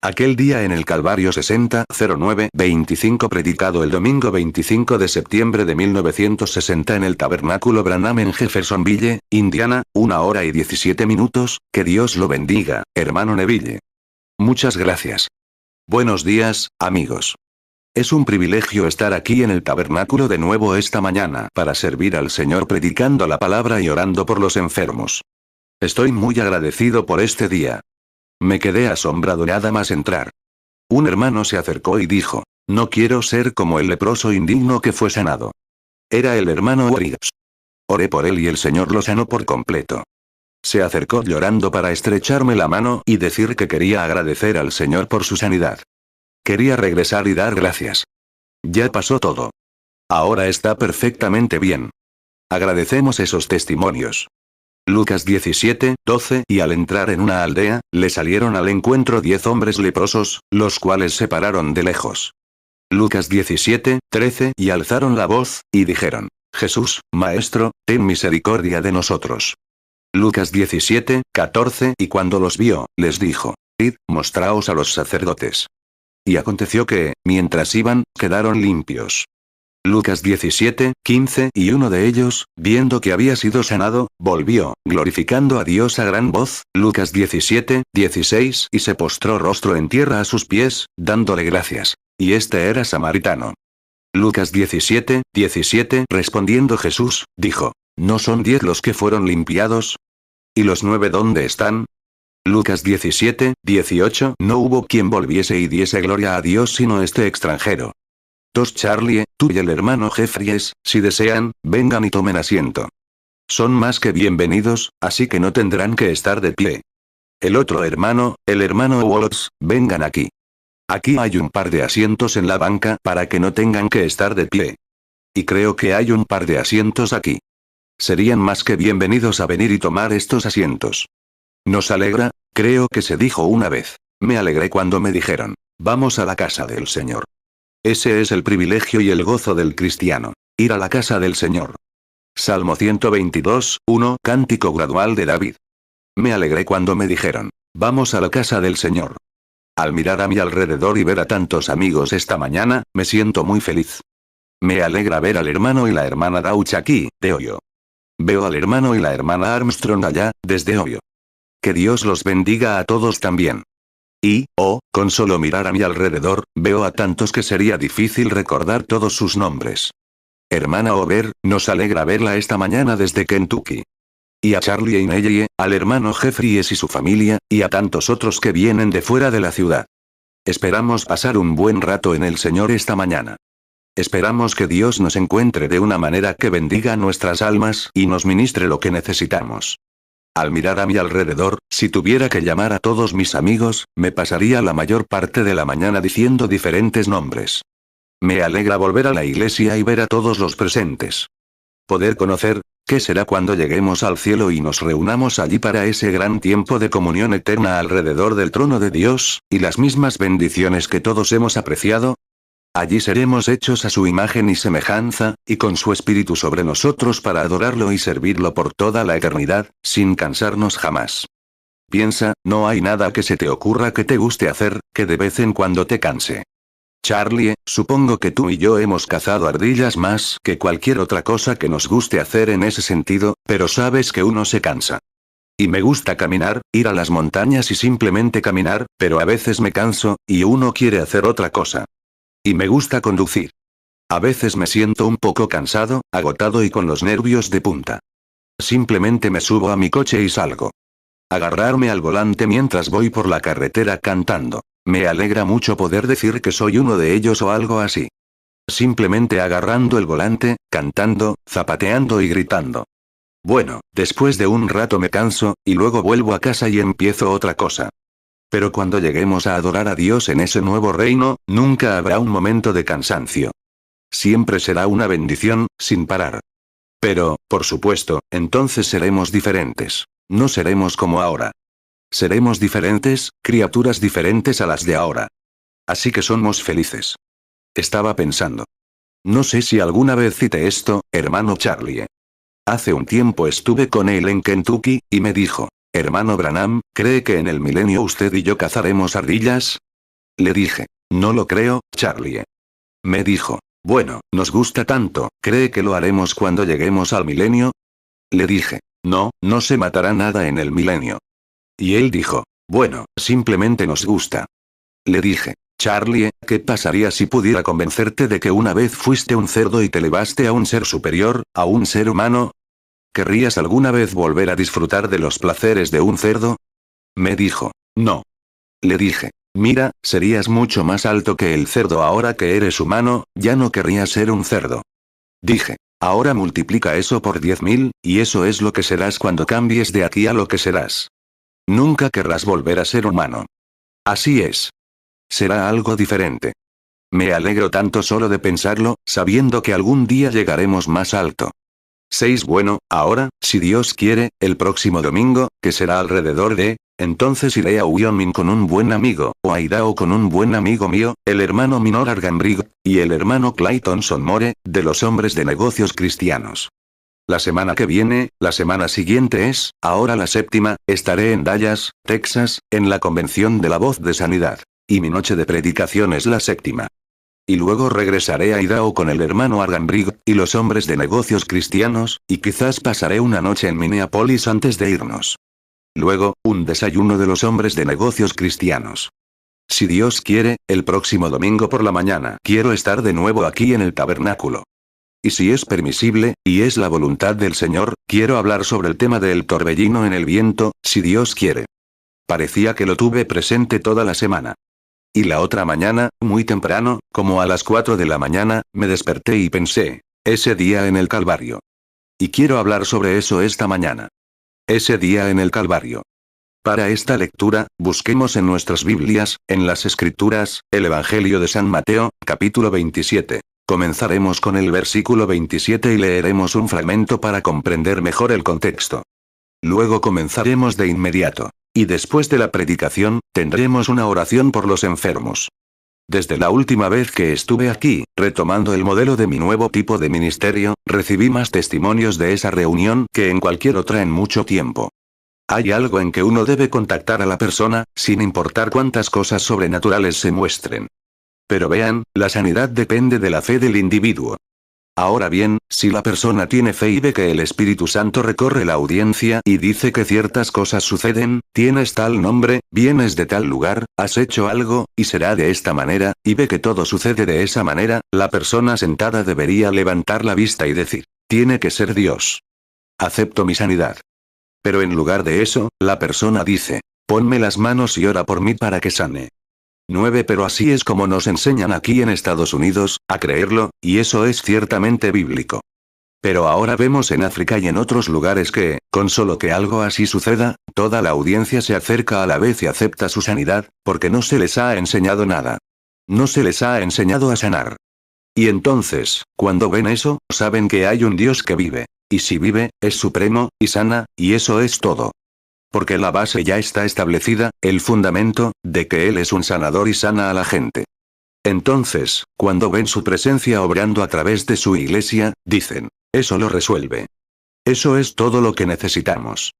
Aquel día en el Calvario 6009-25 predicado el domingo 25 de septiembre de 1960 en el Tabernáculo Branham en Jeffersonville, Indiana, 1 hora y 17 minutos, que Dios lo bendiga, hermano Neville. Muchas gracias. Buenos días, amigos. Es un privilegio estar aquí en el tabernáculo de nuevo esta mañana para servir al Señor predicando la palabra y orando por los enfermos. Estoy muy agradecido por este día. Me quedé asombrado nada más entrar. Un hermano se acercó y dijo, no quiero ser como el leproso indigno que fue sanado. Era el hermano Warriors. Oré por él y el Señor lo sanó por completo. Se acercó llorando para estrecharme la mano y decir que quería agradecer al Señor por su sanidad. Quería regresar y dar gracias. Ya pasó todo. Ahora está perfectamente bien. Agradecemos esos testimonios. Lucas 17:12 Y al entrar en una aldea, le salieron al encuentro 10 hombres leprosos, los cuales se pararon de lejos. Lucas 17:13 Y alzaron la voz, y dijeron, Jesús, Maestro, ten misericordia de nosotros. Lucas 17:14 Y cuando los vio, les dijo, id, mostraos a los sacerdotes. Y aconteció que, mientras iban, quedaron limpios. Lucas 17:15 Y uno de ellos, viendo que había sido sanado, volvió, glorificando a Dios a gran voz, Lucas 17:16 Y se postró rostro en tierra a sus pies, dándole gracias. Y este era samaritano. Lucas 17:17 Respondiendo Jesús, dijo, ¿no son 10 los que fueron limpiados? ¿Y los 9 dónde están? Lucas 17:18 No hubo quien volviese y diese gloria a Dios sino este extranjero. Charlie, tú y el hermano Jeffries, si desean, vengan y tomen asiento. Son más que bienvenidos, así que no tendrán que estar de pie. El otro hermano, el hermano Waltz, vengan aquí. Aquí hay un par de asientos en la banca para que no tengan que estar de pie. Y creo que hay un par de asientos aquí. Serían más que bienvenidos a venir y tomar estos asientos. ¿Nos alegra? Creo que se dijo una vez. Me alegré cuando me dijeron, vamos a la casa del Señor. Ese es el privilegio y el gozo del cristiano. Ir a la casa del Señor. Salmo 122:1 Cántico gradual de David. Me alegré cuando me dijeron, vamos a la casa del Señor. Al mirar a mi alrededor y ver a tantos amigos esta mañana, me siento muy feliz. Me alegra ver al hermano y la hermana Dauch aquí, de Ohio. Veo al hermano y la hermana Armstrong allá, desde Ohio. Que Dios los bendiga a todos también. Y, con solo mirar a mi alrededor, veo a tantos que sería difícil recordar todos sus nombres. Hermana Over, nos alegra verla esta mañana desde Kentucky. Y a Charlie y Nellie, al hermano Jeffries y su familia, y a tantos otros que vienen de fuera de la ciudad. Esperamos pasar un buen rato en el Señor esta mañana. Esperamos que Dios nos encuentre de una manera que bendiga nuestras almas y nos ministre lo que necesitamos. Al mirar a mi alrededor, si tuviera que llamar a todos mis amigos, me pasaría la mayor parte de la mañana diciendo diferentes nombres. Me alegra volver a la iglesia y ver a todos los presentes. Poder conocer, ¿qué será cuando lleguemos al cielo y nos reunamos allí para ese gran tiempo de comunión eterna alrededor del trono de Dios, y las mismas bendiciones que todos hemos apreciado? Allí seremos hechos a su imagen y semejanza, y con su espíritu sobre nosotros para adorarlo y servirlo por toda la eternidad, sin cansarnos jamás. Piensa, no hay nada que se te ocurra que te guste hacer, que de vez en cuando te canse. Charlie, supongo que tú y yo hemos cazado ardillas más que cualquier otra cosa que nos guste hacer en ese sentido, pero sabes que uno se cansa. Y me gusta caminar, ir a las montañas y simplemente caminar, pero a veces me canso, y uno quiere hacer otra cosa. Y me gusta conducir. A veces me siento un poco cansado, agotado y con los nervios de punta. Simplemente me subo a mi coche y salgo. Agarrarme al volante mientras voy por la carretera cantando. Me alegra mucho poder decir que soy uno de ellos o algo así. Simplemente agarrando el volante, cantando, zapateando y gritando. Bueno, después de un rato me canso, y luego vuelvo a casa y empiezo otra cosa. Pero cuando lleguemos a adorar a Dios en ese nuevo reino, nunca habrá un momento de cansancio. Siempre será una bendición, sin parar. Pero, por supuesto, entonces seremos diferentes. No seremos como ahora. Seremos diferentes, criaturas diferentes a las de ahora. Así que somos felices. Estaba pensando. No sé si alguna vez cité esto, hermano Charlie. Hace un tiempo estuve con él en Kentucky, y me dijo, hermano Branham, ¿cree que en el milenio usted y yo cazaremos ardillas? Le dije, no lo creo, Charlie. Me dijo, bueno, nos gusta tanto, ¿cree que lo haremos cuando lleguemos al milenio? Le dije, no, no se matará nada en el milenio. Y él dijo, bueno, simplemente nos gusta. Le dije, Charlie, ¿qué pasaría si pudiera convencerte de que una vez fuiste un cerdo y te elevaste a un ser superior, a un ser humano? ¿Querrías alguna vez volver a disfrutar de los placeres de un cerdo? Me dijo, no. Le dije, mira, serías mucho más alto que el cerdo ahora que eres humano, ya no querrías ser un cerdo. Dije, ahora multiplica eso por 10.000, y eso es lo que serás cuando cambies de aquí a lo que serás. Nunca querrás volver a ser humano. Así es. Será algo diferente. Me alegro tanto solo de pensarlo, sabiendo que algún día llegaremos más alto. 6. Bueno, ahora, si Dios quiere, el próximo domingo, que será alrededor de, entonces iré a Wyoming con un buen amigo, o a Idaho con un buen amigo mío, el hermano Minor Arganbrigo, y el hermano Clayton Sonmore, de los hombres de negocios cristianos. La semana que viene, la semana siguiente es, ahora la 7ª, estaré en Dallas, Texas, en la convención de la voz de sanidad. Y mi noche de predicación es la 7ª. Y luego regresaré a Idaho con el hermano Arganbrigo, y los hombres de negocios cristianos, y quizás pasaré una noche en Minneapolis antes de irnos. Luego, un desayuno de los hombres de negocios cristianos. Si Dios quiere, el próximo domingo por la mañana quiero estar de nuevo aquí en el tabernáculo. Y si es permisible, y es la voluntad del Señor, quiero hablar sobre el tema del torbellino en el viento, si Dios quiere. Parecía que lo tuve presente toda la semana. Y la otra mañana, muy temprano, como a las 4 de la mañana, me desperté y pensé, ese día en el Calvario. Y quiero hablar sobre eso esta mañana. Ese día en el Calvario. Para esta lectura, busquemos en nuestras Biblias, en las Escrituras, el Evangelio de San Mateo, capítulo 27. Comenzaremos con el versículo 27 y leeremos un fragmento para comprender mejor el contexto. Luego comenzaremos de inmediato. Y después de la predicación, tendremos una oración por los enfermos. Desde la última vez que estuve aquí, retomando el modelo de mi nuevo tipo de ministerio, recibí más testimonios de esa reunión que en cualquier otra en mucho tiempo. Hay algo en que uno debe contactar a la persona, sin importar cuántas cosas sobrenaturales se muestren. Pero vean, la sanidad depende de la fe del individuo. Ahora bien, si la persona tiene fe y ve que el Espíritu Santo recorre la audiencia y dice que ciertas cosas suceden, tienes tal nombre, vienes de tal lugar, has hecho algo, y será de esta manera, y ve que todo sucede de esa manera, la persona sentada debería levantar la vista y decir, tiene que ser Dios. Acepto mi sanidad. Pero en lugar de eso, la persona dice, ponme las manos y ora por mí para que sane. 9. Pero así es como nos enseñan aquí en Estados Unidos, a creerlo, y eso es ciertamente bíblico. Pero ahora vemos en África y en otros lugares que, con solo que algo así suceda, toda la audiencia se acerca a la vez y acepta su sanidad, porque no se les ha enseñado nada. No se les ha enseñado a sanar. Y entonces, cuando ven eso, saben que hay un Dios que vive. Y si vive, es supremo, y sana, y eso es todo. Porque la base ya está establecida, el fundamento, de que Él es un sanador y sana a la gente. Entonces, cuando ven su presencia obrando a través de su iglesia, dicen, eso lo resuelve. Eso es todo lo que necesitamos.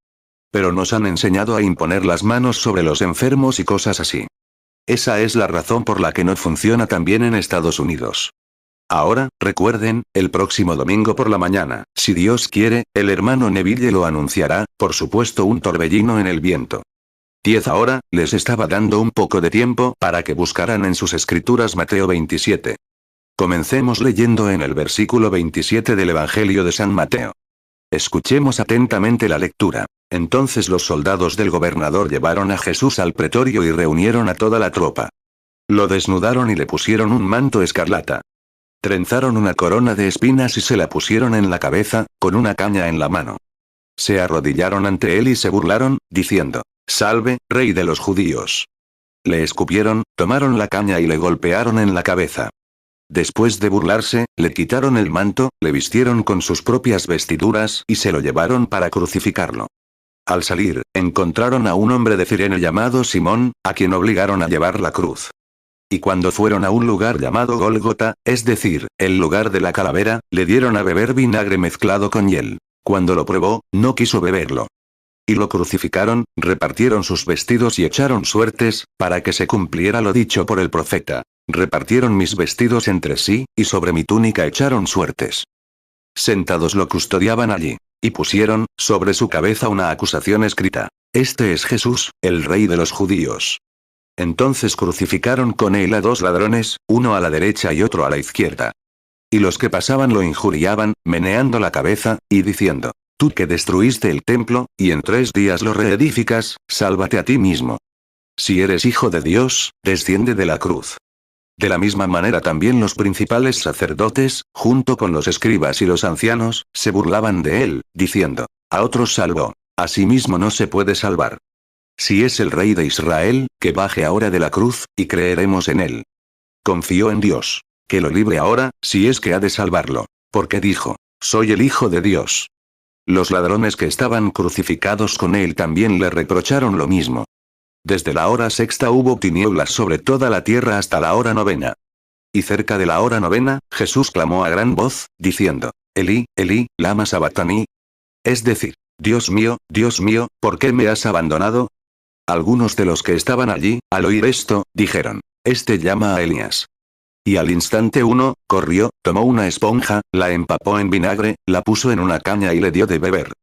Pero nos han enseñado a imponer las manos sobre los enfermos y cosas así. Esa es la razón por la que no funciona tan bien en Estados Unidos. Ahora, recuerden, el próximo domingo por la mañana, si Dios quiere, el hermano Neville lo anunciará, por supuesto un torbellino en el viento. 10. Ahora, les estaba dando un poco de tiempo para que buscaran en sus escrituras Mateo 27. Comencemos leyendo en el versículo 27 del Evangelio de San Mateo. Escuchemos atentamente la lectura. Entonces los soldados del gobernador llevaron a Jesús al pretorio y reunieron a toda la tropa. Lo desnudaron y le pusieron un manto escarlata. Trenzaron una corona de espinas y se la pusieron en la cabeza, con una caña en la mano. Se arrodillaron ante él y se burlaron, diciendo, «Salve, rey de los judíos». Le escupieron, tomaron la caña y le golpearon en la cabeza. Después de burlarse, le quitaron el manto, le vistieron con sus propias vestiduras y se lo llevaron para crucificarlo. Al salir, encontraron a un hombre de Cirene llamado Simón, a quien obligaron a llevar la cruz. Y cuando fueron a un lugar llamado Gólgota, es decir, el lugar de la calavera, le dieron a beber vinagre mezclado con hiel. Cuando lo probó, no quiso beberlo. Y lo crucificaron, repartieron sus vestidos y echaron suertes, para que se cumpliera lo dicho por el profeta. Repartieron mis vestidos entre sí, y sobre mi túnica echaron suertes. Sentados lo custodiaban allí. Y pusieron, sobre su cabeza una acusación escrita. Este es Jesús, el Rey de los judíos. Entonces crucificaron con él a 2 ladrones, uno a la derecha y otro a la izquierda. Y los que pasaban lo injuriaban, meneando la cabeza, y diciendo: Tú que destruiste el templo, y en 3 días lo reedificas, sálvate a ti mismo. Si eres hijo de Dios, desciende de la cruz. De la misma manera también los principales sacerdotes, junto con los escribas y los ancianos, se burlaban de él, diciendo: A otros salvó, a sí mismo no se puede salvar. Si es el Rey de Israel, que baje ahora de la cruz, y creeremos en él. Confió en Dios. Que lo libre ahora, si es que ha de salvarlo. Porque dijo: Soy el Hijo de Dios. Los ladrones que estaban crucificados con él también le reprocharon lo mismo. Desde la hora 6 hubo tinieblas sobre toda la tierra hasta la hora 9. Y cerca de la hora 9, Jesús clamó a gran voz, diciendo: Elí, Elí, lama sabactani. Es decir: Dios mío, ¿por qué me has abandonado? Algunos de los que estaban allí, al oír esto, dijeron: Este llama a Elías. Y al instante uno, corrió, tomó una esponja, la empapó en vinagre, la puso en una caña y le dio de beber.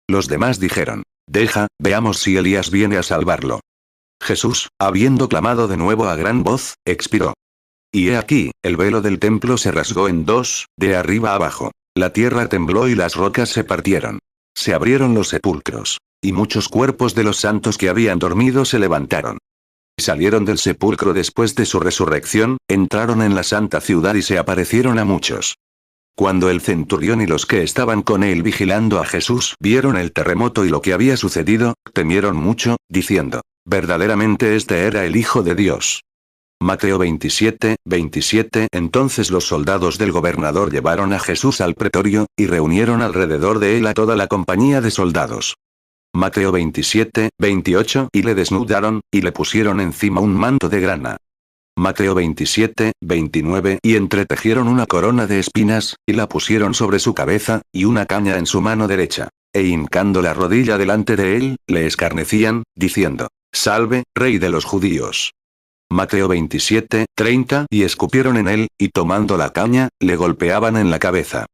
Los demás dijeron: Deja, veamos si Elías viene a salvarlo. Jesús, habiendo clamado de nuevo a gran voz, expiró. Y he aquí, el velo del templo se rasgó en 2, de arriba abajo. La tierra tembló y las rocas se partieron. Se abrieron los sepulcros. Y muchos cuerpos de los santos que habían dormido se levantaron. Salieron del sepulcro después de su resurrección, entraron en la santa ciudad y se aparecieron a muchos. Cuando el centurión y los que estaban con él vigilando a Jesús vieron el terremoto y lo que había sucedido, temieron mucho, diciendo: Verdaderamente este era el Hijo de Dios. Mateo 27, 27. Entonces los soldados del gobernador llevaron a Jesús al pretorio, y reunieron alrededor de él a toda la compañía de soldados. Mateo 27, 28. Y le desnudaron, y le pusieron encima un manto de grana. Mateo 27, 29. Y entretejieron una corona de espinas, y la pusieron sobre su cabeza, y una caña en su mano derecha. E hincando la rodilla delante de él, le escarnecían, diciendo: Salve, Rey de los judíos. Mateo 27, 30. Y escupieron en él, y tomando la caña, le golpeaban en la cabeza.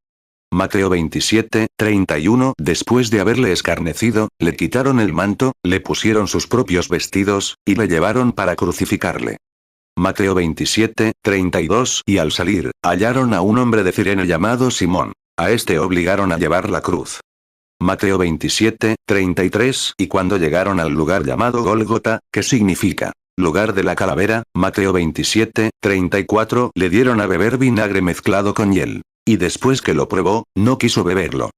Mateo 27, 31. Después de haberle escarnecido, le quitaron el manto, le pusieron sus propios vestidos, y le llevaron para crucificarle. Mateo 27, 32. Y al salir, hallaron a un hombre de Cirene llamado Simón. A este obligaron a llevar la cruz. Mateo 27, 33. Y cuando llegaron al lugar llamado Gólgota, que significa lugar de la calavera, Mateo 27, 34. Le dieron a beber vinagre mezclado con hiel. Y después que lo probó, no quiso beberlo.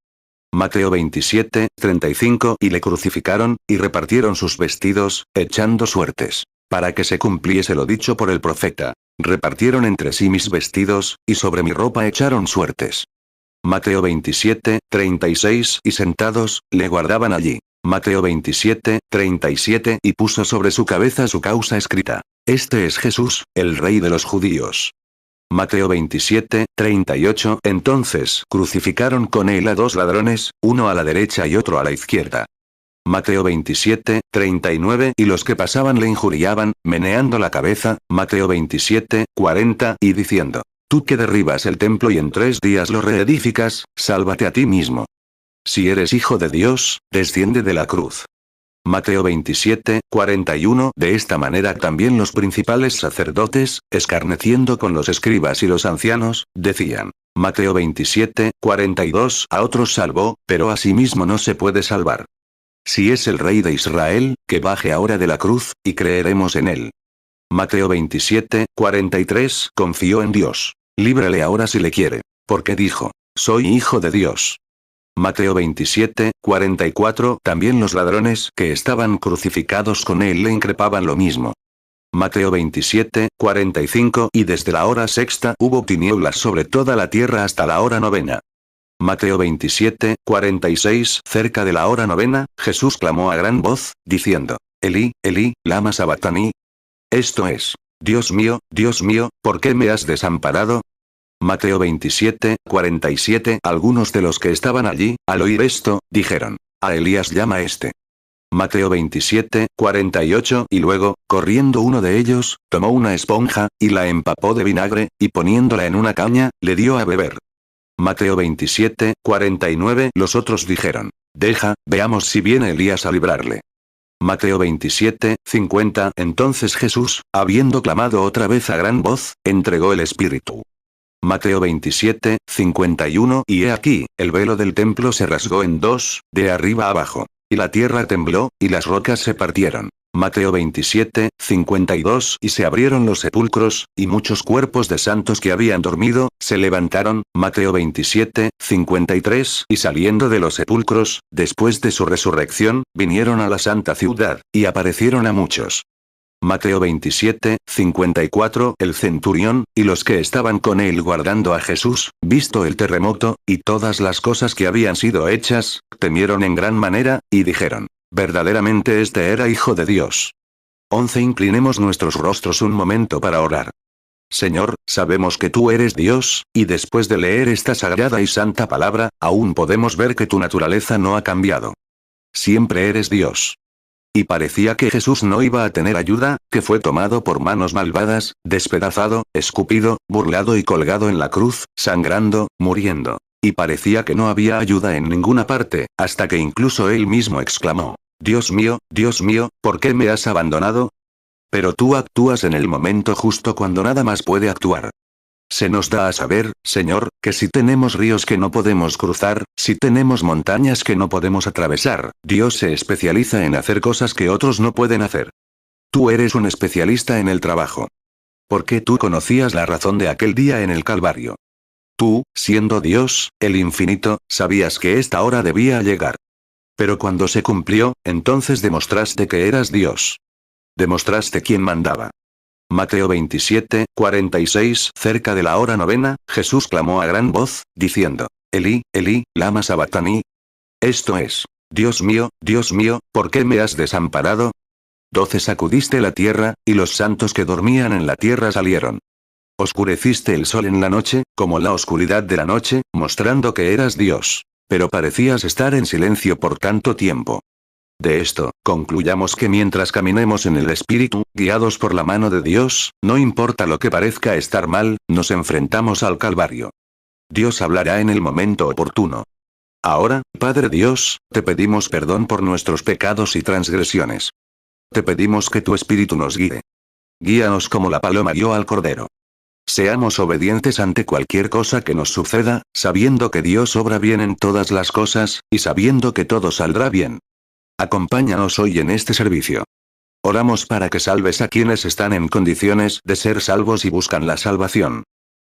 Mateo 27, 35. Y le crucificaron, y repartieron sus vestidos, echando suertes. Para que se cumpliese lo dicho por el profeta. Repartieron entre sí mis vestidos, y sobre mi ropa echaron suertes. Mateo 27, 36. Y sentados, le guardaban allí. Mateo 27, 37. Y puso sobre su cabeza su causa escrita: Este es Jesús, el Rey de los judíos. Mateo 27, 38. Entonces crucificaron con él a 2 ladrones, uno a la derecha y otro a la izquierda. Mateo 27, 39. Y los que pasaban le injuriaban, meneando la cabeza. Mateo 27, 40. Y diciendo: Tú que derribas el templo y en 3 días lo reedificas, sálvate a ti mismo. Si eres hijo de Dios, desciende de la cruz. Mateo 27, 41. De esta manera también los principales sacerdotes, escarneciendo con los escribas y los ancianos, decían: Mateo 27, 42. A otros salvó, pero a sí mismo no se puede salvar. Si es el Rey de Israel, que baje ahora de la cruz, y creeremos en él. Mateo 27, 43. Confió en Dios. Líbrale ahora si le quiere. Porque dijo: Soy hijo de Dios. Mateo 27, 44. También los ladrones que estaban crucificados con él le increpaban lo mismo. Mateo 27, 45. Y desde la hora 6 hubo tinieblas sobre toda la tierra hasta la hora 9. Mateo 27, 46. Cerca de la hora 9, Jesús clamó a gran voz, diciendo: Elí, Elí, lama sabactani. Esto es: Dios mío, ¿por qué me has desamparado? Mateo 27, 47. Algunos de los que estaban allí, al oír esto, dijeron: A Elías llama este. Mateo 27, 48 y luego, corriendo uno de ellos, tomó una esponja, y la empapó de vinagre, y poniéndola en una caña, le dio a beber. Mateo 27, 49 Los otros dijeron: deja, veamos si viene Elías a librarle. Mateo 27, 50 Entonces Jesús, habiendo clamado otra vez a gran voz, entregó el Espíritu. Mateo 27, 51 Y he aquí, el velo del templo se rasgó en dos, de arriba abajo. Y la tierra tembló, y las rocas se partieron. Mateo 27, 52 Y se abrieron los sepulcros, y muchos cuerpos de santos que habían dormido, se levantaron. Mateo 27, 53 Y saliendo de los sepulcros, después de su resurrección, vinieron a la santa ciudad, y aparecieron a muchos. Mateo 27, 54 El centurión, y los que estaban con él guardando a Jesús, visto el terremoto, y todas las cosas que habían sido hechas, temieron en gran manera, y dijeron: verdaderamente este era Hijo de Dios. 11 Inclinemos nuestros rostros un momento para orar. Señor, sabemos que tú eres Dios, y después de leer esta sagrada y santa palabra, aún podemos ver que tu naturaleza no ha cambiado. Siempre eres Dios. Y parecía que Jesús no iba a tener ayuda, que fue tomado por manos malvadas, despedazado, escupido, burlado y colgado en la cruz, sangrando, muriendo. Y parecía que no había ayuda en ninguna parte, hasta que incluso él mismo exclamó: Dios mío, ¿por qué me has abandonado? Pero tú actúas en el momento justo cuando nada más puede actuar. Se nos da a saber, Señor, que si tenemos ríos que no podemos cruzar, si tenemos montañas que no podemos atravesar, Dios se especializa en hacer cosas que otros no pueden hacer. Tú eres un especialista en el trabajo. Porque tú conocías la razón de aquel día en el Calvario. Tú, siendo Dios, el infinito, sabías que esta hora debía llegar. Pero cuando se cumplió, entonces demostraste que eras Dios. Demostraste quién mandaba. Mateo 27, 46 Cerca de la hora novena, Jesús clamó a gran voz, diciendo: Elí, Elí, lama sabactani. Esto es: Dios mío, ¿por qué me has desamparado? 12 Sacudiste la tierra, y los santos que dormían en la tierra salieron. Oscureciste el sol en la noche, como la oscuridad de la noche, mostrando que eras Dios. Pero parecías estar en silencio por tanto tiempo. De esto, concluyamos que mientras caminemos en el Espíritu, guiados por la mano de Dios, no importa lo que parezca estar mal, nos enfrentamos al Calvario. Dios hablará en el momento oportuno. Ahora, Padre Dios, te pedimos perdón por nuestros pecados y transgresiones. Te pedimos que tu Espíritu nos guíe. Guíanos como la paloma guió al cordero. Seamos obedientes ante cualquier cosa que nos suceda, sabiendo que Dios obra bien en todas las cosas, y sabiendo que todo saldrá bien. Acompáñanos hoy en este servicio. Oramos para que salves a quienes están en condiciones de ser salvos y buscan la salvación.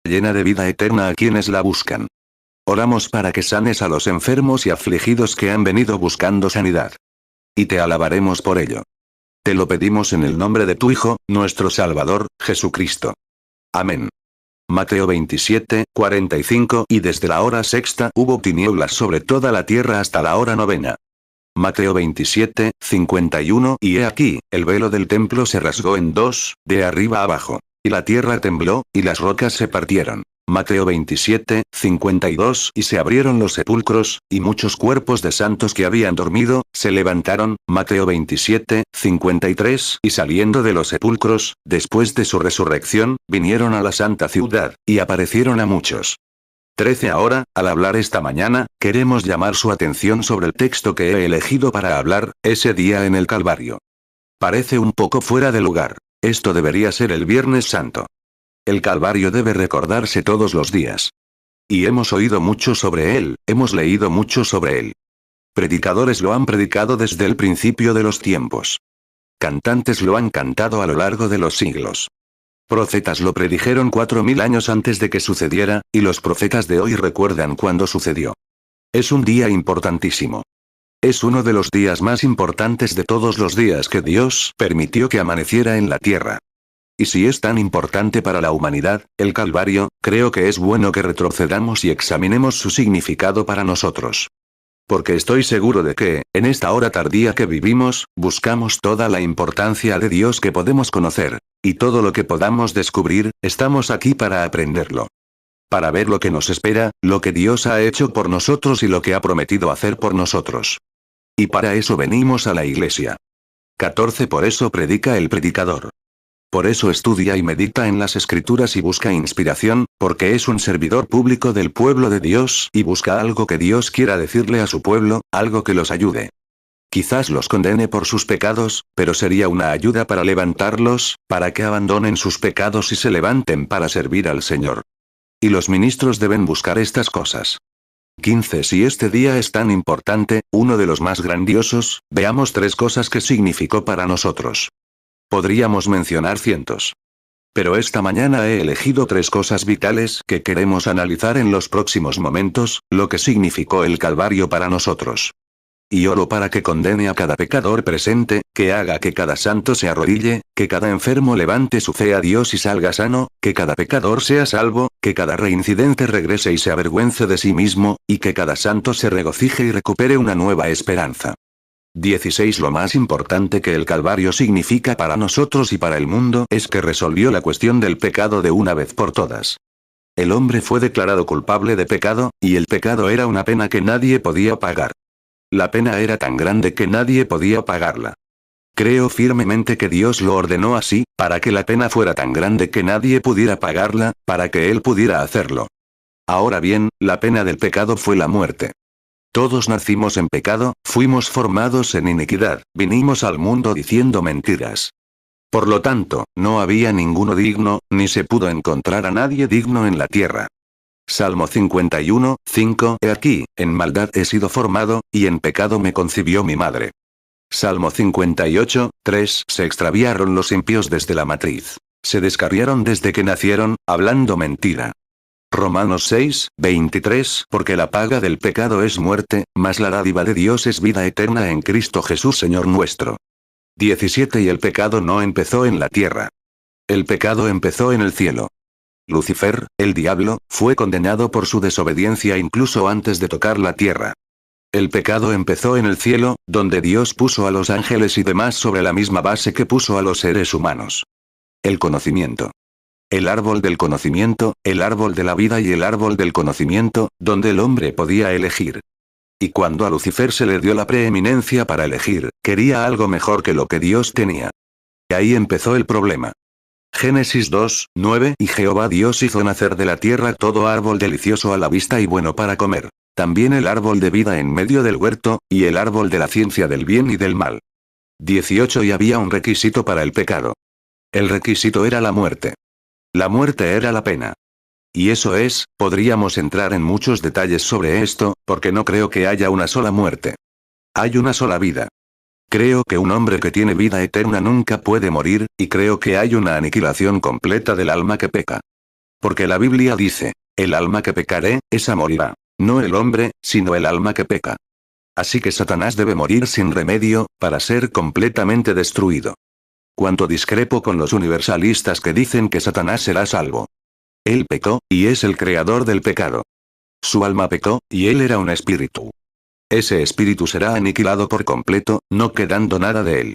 Llena de vida eterna a quienes la buscan. Oramos para que sanes a los enfermos y afligidos que han venido buscando sanidad. Y te alabaremos por ello. Te lo pedimos en el nombre de tu Hijo, nuestro Salvador, Jesucristo. Amén. Mateo 27, 45 Y desde la hora sexta hubo tinieblas sobre toda la tierra hasta la hora novena. Mateo 27, 51 Y he aquí, el velo del templo se rasgó en dos, de arriba abajo. Y la tierra tembló, y las rocas se partieron. Mateo 27, 52 Y se abrieron los sepulcros, y muchos cuerpos de santos que habían dormido, se levantaron. Mateo 27, 53 Y saliendo de los sepulcros, después de su resurrección, vinieron a la santa ciudad, y aparecieron a muchos. 13 Ahora, al hablar esta mañana, queremos llamar su atención sobre el texto que he elegido para hablar, ese día en el Calvario. Parece un poco fuera de lugar. Esto debería ser el Viernes Santo. El Calvario debe recordarse todos los días. Y hemos oído mucho sobre él, hemos leído mucho sobre él. Predicadores lo han predicado desde el principio de los tiempos. Cantantes lo han cantado a lo largo de los siglos. Profetas lo predijeron 4000 años antes de que sucediera, y los profetas de hoy recuerdan cuándo sucedió. Es un día importantísimo. Es uno de los días más importantes de todos los días que Dios permitió que amaneciera en la tierra. Y si es tan importante para la humanidad, el Calvario, creo que es bueno que retrocedamos y examinemos su significado para nosotros. Porque estoy seguro de que, en esta hora tardía que vivimos, buscamos toda la importancia de Dios que podemos conocer. Y todo lo que podamos descubrir, estamos aquí para aprenderlo. Para ver lo que nos espera, lo que Dios ha hecho por nosotros y lo que ha prometido hacer por nosotros. Y para eso venimos a la iglesia. 14. Por eso predica el predicador. Por eso estudia y medita en las escrituras y busca inspiración, porque es un servidor público del pueblo de Dios y busca algo que Dios quiera decirle a su pueblo, algo que los ayude. Quizás los condene por sus pecados, pero sería una ayuda para levantarlos, para que abandonen sus pecados y se levanten para servir al Señor. Y los ministros deben buscar estas cosas. 15. Si este día es tan importante, uno de los más grandiosos, veamos 3 cosas que significó para nosotros. Podríamos mencionar cientos. Pero esta mañana he elegido 3 cosas vitales que queremos analizar en los próximos momentos, lo que significó el Calvario para nosotros. Y oro para que condene a cada pecador presente, que haga que cada santo se arrodille, que cada enfermo levante su fe a Dios y salga sano, que cada pecador sea salvo, que cada reincidente regrese y se avergüence de sí mismo, y que cada santo se regocije y recupere una nueva esperanza. 16. Lo más importante que el Calvario significa para nosotros y para el mundo es que resolvió la cuestión del pecado de una vez por todas. El hombre fue declarado culpable de pecado, y el pecado era una pena que nadie podía pagar. La pena era tan grande que nadie podía pagarla. Creo firmemente que Dios lo ordenó así, para que la pena fuera tan grande que nadie pudiera pagarla, para que Él pudiera hacerlo. Ahora bien, la pena del pecado fue la muerte. Todos nacimos en pecado, fuimos formados en iniquidad, vinimos al mundo diciendo mentiras. Por lo tanto, no había ninguno digno, ni se pudo encontrar a nadie digno en la tierra. Salmo 51, 5. He aquí, en maldad he sido formado, y en pecado me concibió mi madre. Salmo 58, 3. Se extraviaron los impíos desde la matriz. Se descarriaron desde que nacieron, hablando mentira. Romanos 6, 23. Porque la paga del pecado es muerte, mas la dádiva de Dios es vida eterna en Cristo Jesús Señor nuestro. 17. Y el pecado no empezó en la tierra. El pecado empezó en el cielo. Lucifer, el diablo, fue condenado por su desobediencia incluso antes de tocar la tierra. El pecado empezó en el cielo, donde Dios puso a los ángeles y demás sobre la misma base que puso a los seres humanos. El conocimiento. El árbol del conocimiento, el árbol de la vida y el árbol del conocimiento, donde el hombre podía elegir. Y cuando a Lucifer se le dio la preeminencia para elegir, quería algo mejor que lo que Dios tenía. Y ahí empezó el problema. Génesis 2, 9. Y Jehová Dios hizo nacer de la tierra todo árbol delicioso a la vista y bueno para comer. También el árbol de vida en medio del huerto, y el árbol de la ciencia del bien y del mal. 18. Y había un requisito para el pecado. El requisito era la muerte. La muerte era la pena. Y eso es, podríamos entrar en muchos detalles sobre esto, porque no creo que haya una sola muerte. Hay una sola vida. Creo que un hombre que tiene vida eterna nunca puede morir, y creo que hay una aniquilación completa del alma que peca. Porque la Biblia dice, el alma que pecaré, esa morirá. No el hombre, sino el alma que peca. Así que Satanás debe morir sin remedio, para ser completamente destruido. Cuánto discrepo con los universalistas que dicen que Satanás será salvo. Él pecó, y es el creador del pecado. Su alma pecó, y él era un espíritu. Ese espíritu será aniquilado por completo, no quedando nada de él.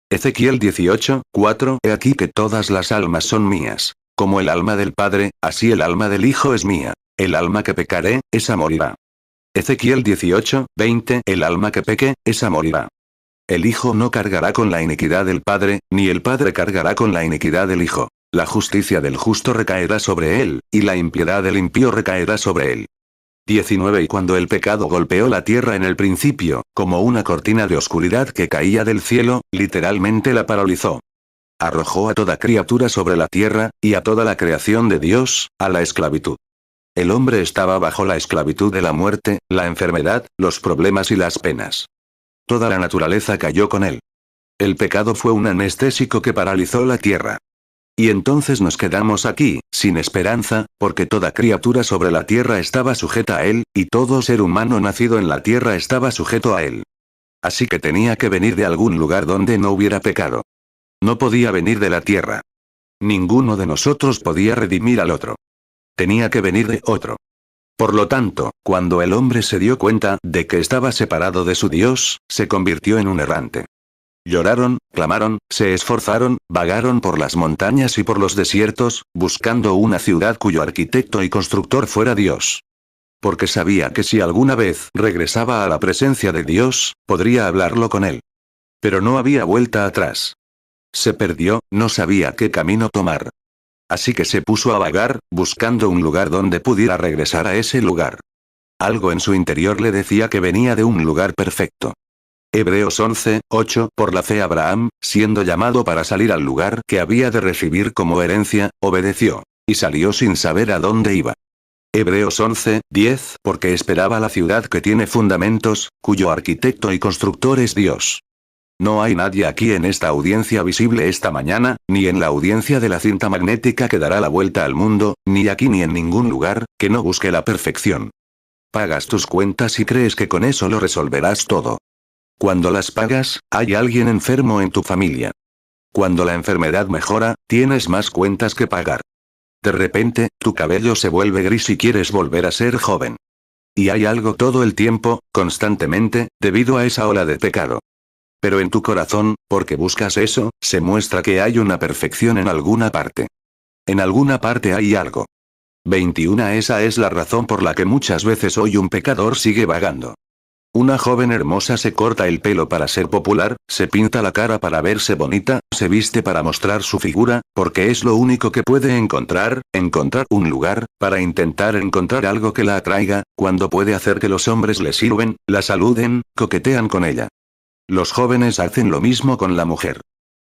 Ezequiel 18, 4. He aquí que todas las almas son mías. Como el alma del Padre, así el alma del Hijo es mía. El alma que pecaré, esa morirá. Ezequiel 18, 20. El alma que peque, esa morirá. El Hijo no cargará con la iniquidad del Padre, ni el Padre cargará con la iniquidad del Hijo. La justicia del justo recaerá sobre él, y la impiedad del impío recaerá sobre él. 19. Y cuando el pecado golpeó la tierra en el principio, como una cortina de oscuridad que caía del cielo, literalmente la paralizó. Arrojó a toda criatura sobre la tierra, y a toda la creación de Dios, a la esclavitud. El hombre estaba bajo la esclavitud de la muerte, la enfermedad, los problemas y las penas. Toda la naturaleza cayó con él. El pecado fue un anestésico que paralizó la tierra. Y entonces nos quedamos aquí, sin esperanza, porque toda criatura sobre la tierra estaba sujeta a él, y todo ser humano nacido en la tierra estaba sujeto a él. Así que tenía que venir de algún lugar donde no hubiera pecado. No podía venir de la tierra. Ninguno de nosotros podía redimir al otro. Tenía que venir de otro. Por lo tanto, cuando el hombre se dio cuenta de que estaba separado de su Dios, se convirtió en un errante. Lloraron, clamaron, se esforzaron, vagaron por las montañas y por los desiertos, buscando una ciudad cuyo arquitecto y constructor fuera Dios. porque sabía que si alguna vez regresaba a la presencia de Dios, podría hablarlo con él. Pero no había vuelta atrás. Se perdió, no sabía qué camino tomar. Así que se puso a vagar, buscando un lugar donde pudiera regresar a ese lugar. Algo en su interior le decía que venía de un lugar perfecto. Hebreos 11:8. Por la fe Abraham, siendo llamado para salir al lugar que había de recibir como herencia, obedeció, y salió sin saber a dónde iba. Hebreos 11:10. Porque esperaba la ciudad que tiene fundamentos, cuyo arquitecto y constructor es Dios. No hay nadie aquí en esta audiencia visible esta mañana, ni en la audiencia de la cinta magnética que dará la vuelta al mundo, ni aquí ni en ningún lugar, que no busque la perfección. Pagas tus cuentas y crees que con eso lo resolverás todo. Cuando las pagas, hay alguien enfermo en tu familia. Cuando la enfermedad mejora, tienes más cuentas que pagar. De repente, tu cabello se vuelve gris y quieres volver a ser joven. Y hay algo todo el tiempo, constantemente, debido a esa ola de pecado. Pero en tu corazón, porque buscas eso, se muestra que hay una perfección en alguna parte. En alguna parte hay algo. 21. Esa es la razón por la que muchas veces hoy un pecador sigue vagando. Una joven hermosa se corta el pelo para ser popular, se pinta la cara para verse bonita, se viste para mostrar su figura, porque es lo único que puede encontrar un lugar, para intentar encontrar algo que la atraiga, cuando puede hacer que los hombres le sirven, la saluden, coquetean con ella. Los jóvenes hacen lo mismo con la mujer.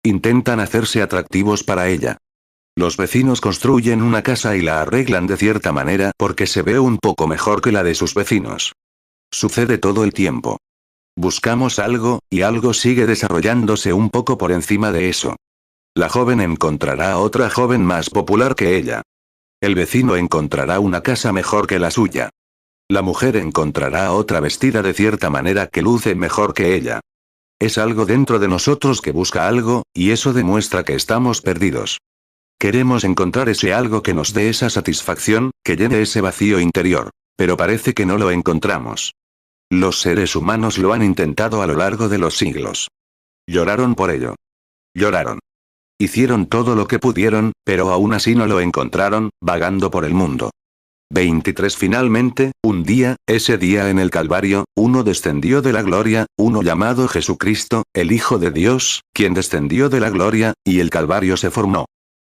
Intentan hacerse atractivos para ella. Los vecinos construyen una casa y la arreglan de cierta manera porque se ve un poco mejor que la de sus vecinos. Sucede todo el tiempo. Buscamos algo, y algo sigue desarrollándose un poco por encima de eso. La joven encontrará a otra joven más popular que ella. El vecino encontrará una casa mejor que la suya. La mujer encontrará a otra vestida de cierta manera que luce mejor que ella. Es algo dentro de nosotros que busca algo, y eso demuestra que estamos perdidos. Queremos encontrar ese algo que nos dé esa satisfacción, que llene ese vacío interior. Pero parece que no lo encontramos. Los seres humanos lo han intentado a lo largo de los siglos. Lloraron por ello. Lloraron. Hicieron todo lo que pudieron, pero aún así no lo encontraron, vagando por el mundo. 23. Finalmente, un día, ese día en el Calvario, uno descendió de la gloria, uno llamado Jesucristo, el Hijo de Dios, quien descendió de la gloria, y el Calvario se formó.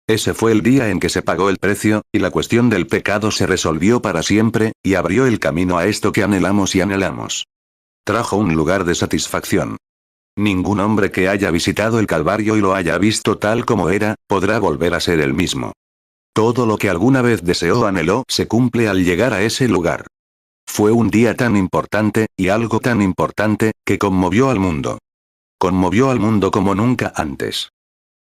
Ese fue el día en que se pagó el precio, y la cuestión del pecado se resolvió para siempre, y abrió el camino a esto que anhelamos y anhelamos. Trajo un lugar de satisfacción. Ningún hombre que haya visitado el Calvario y lo haya visto tal como era, podrá volver a ser el mismo. Todo lo que alguna vez deseó o anheló se cumple al llegar a ese lugar. Fue un día tan importante, y algo tan importante, que conmovió al mundo. Conmovió al mundo como nunca antes.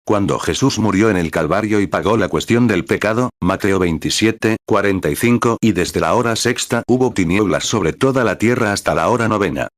Cuando Jesús murió en el Calvario y pagó la cuestión del pecado, Mateo 27:45, y desde la hora sexta hubo tinieblas sobre toda la tierra hasta la hora novena.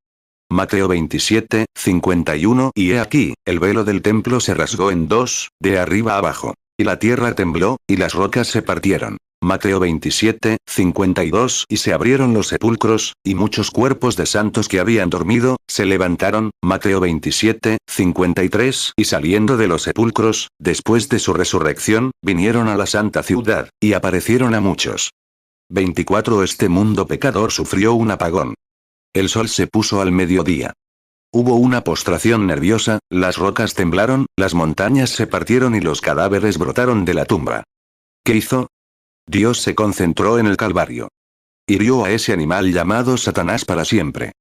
Mateo 27:51, y he aquí, el velo del templo se rasgó en dos, de arriba abajo. Y la tierra tembló, y las rocas se partieron. Mateo 27:52, y se abrieron los sepulcros, y muchos cuerpos de santos que habían dormido, se levantaron. Mateo 27:53, y saliendo de los sepulcros, después de su resurrección, vinieron a la santa ciudad, y aparecieron a muchos. 24. Este mundo pecador sufrió un apagón. El sol se puso al mediodía. Hubo una postración nerviosa, las rocas temblaron, las montañas se partieron y los cadáveres brotaron de la tumba. ¿Qué hizo? Dios se concentró en el Calvario. Hirió a ese animal llamado Satanás para siempre.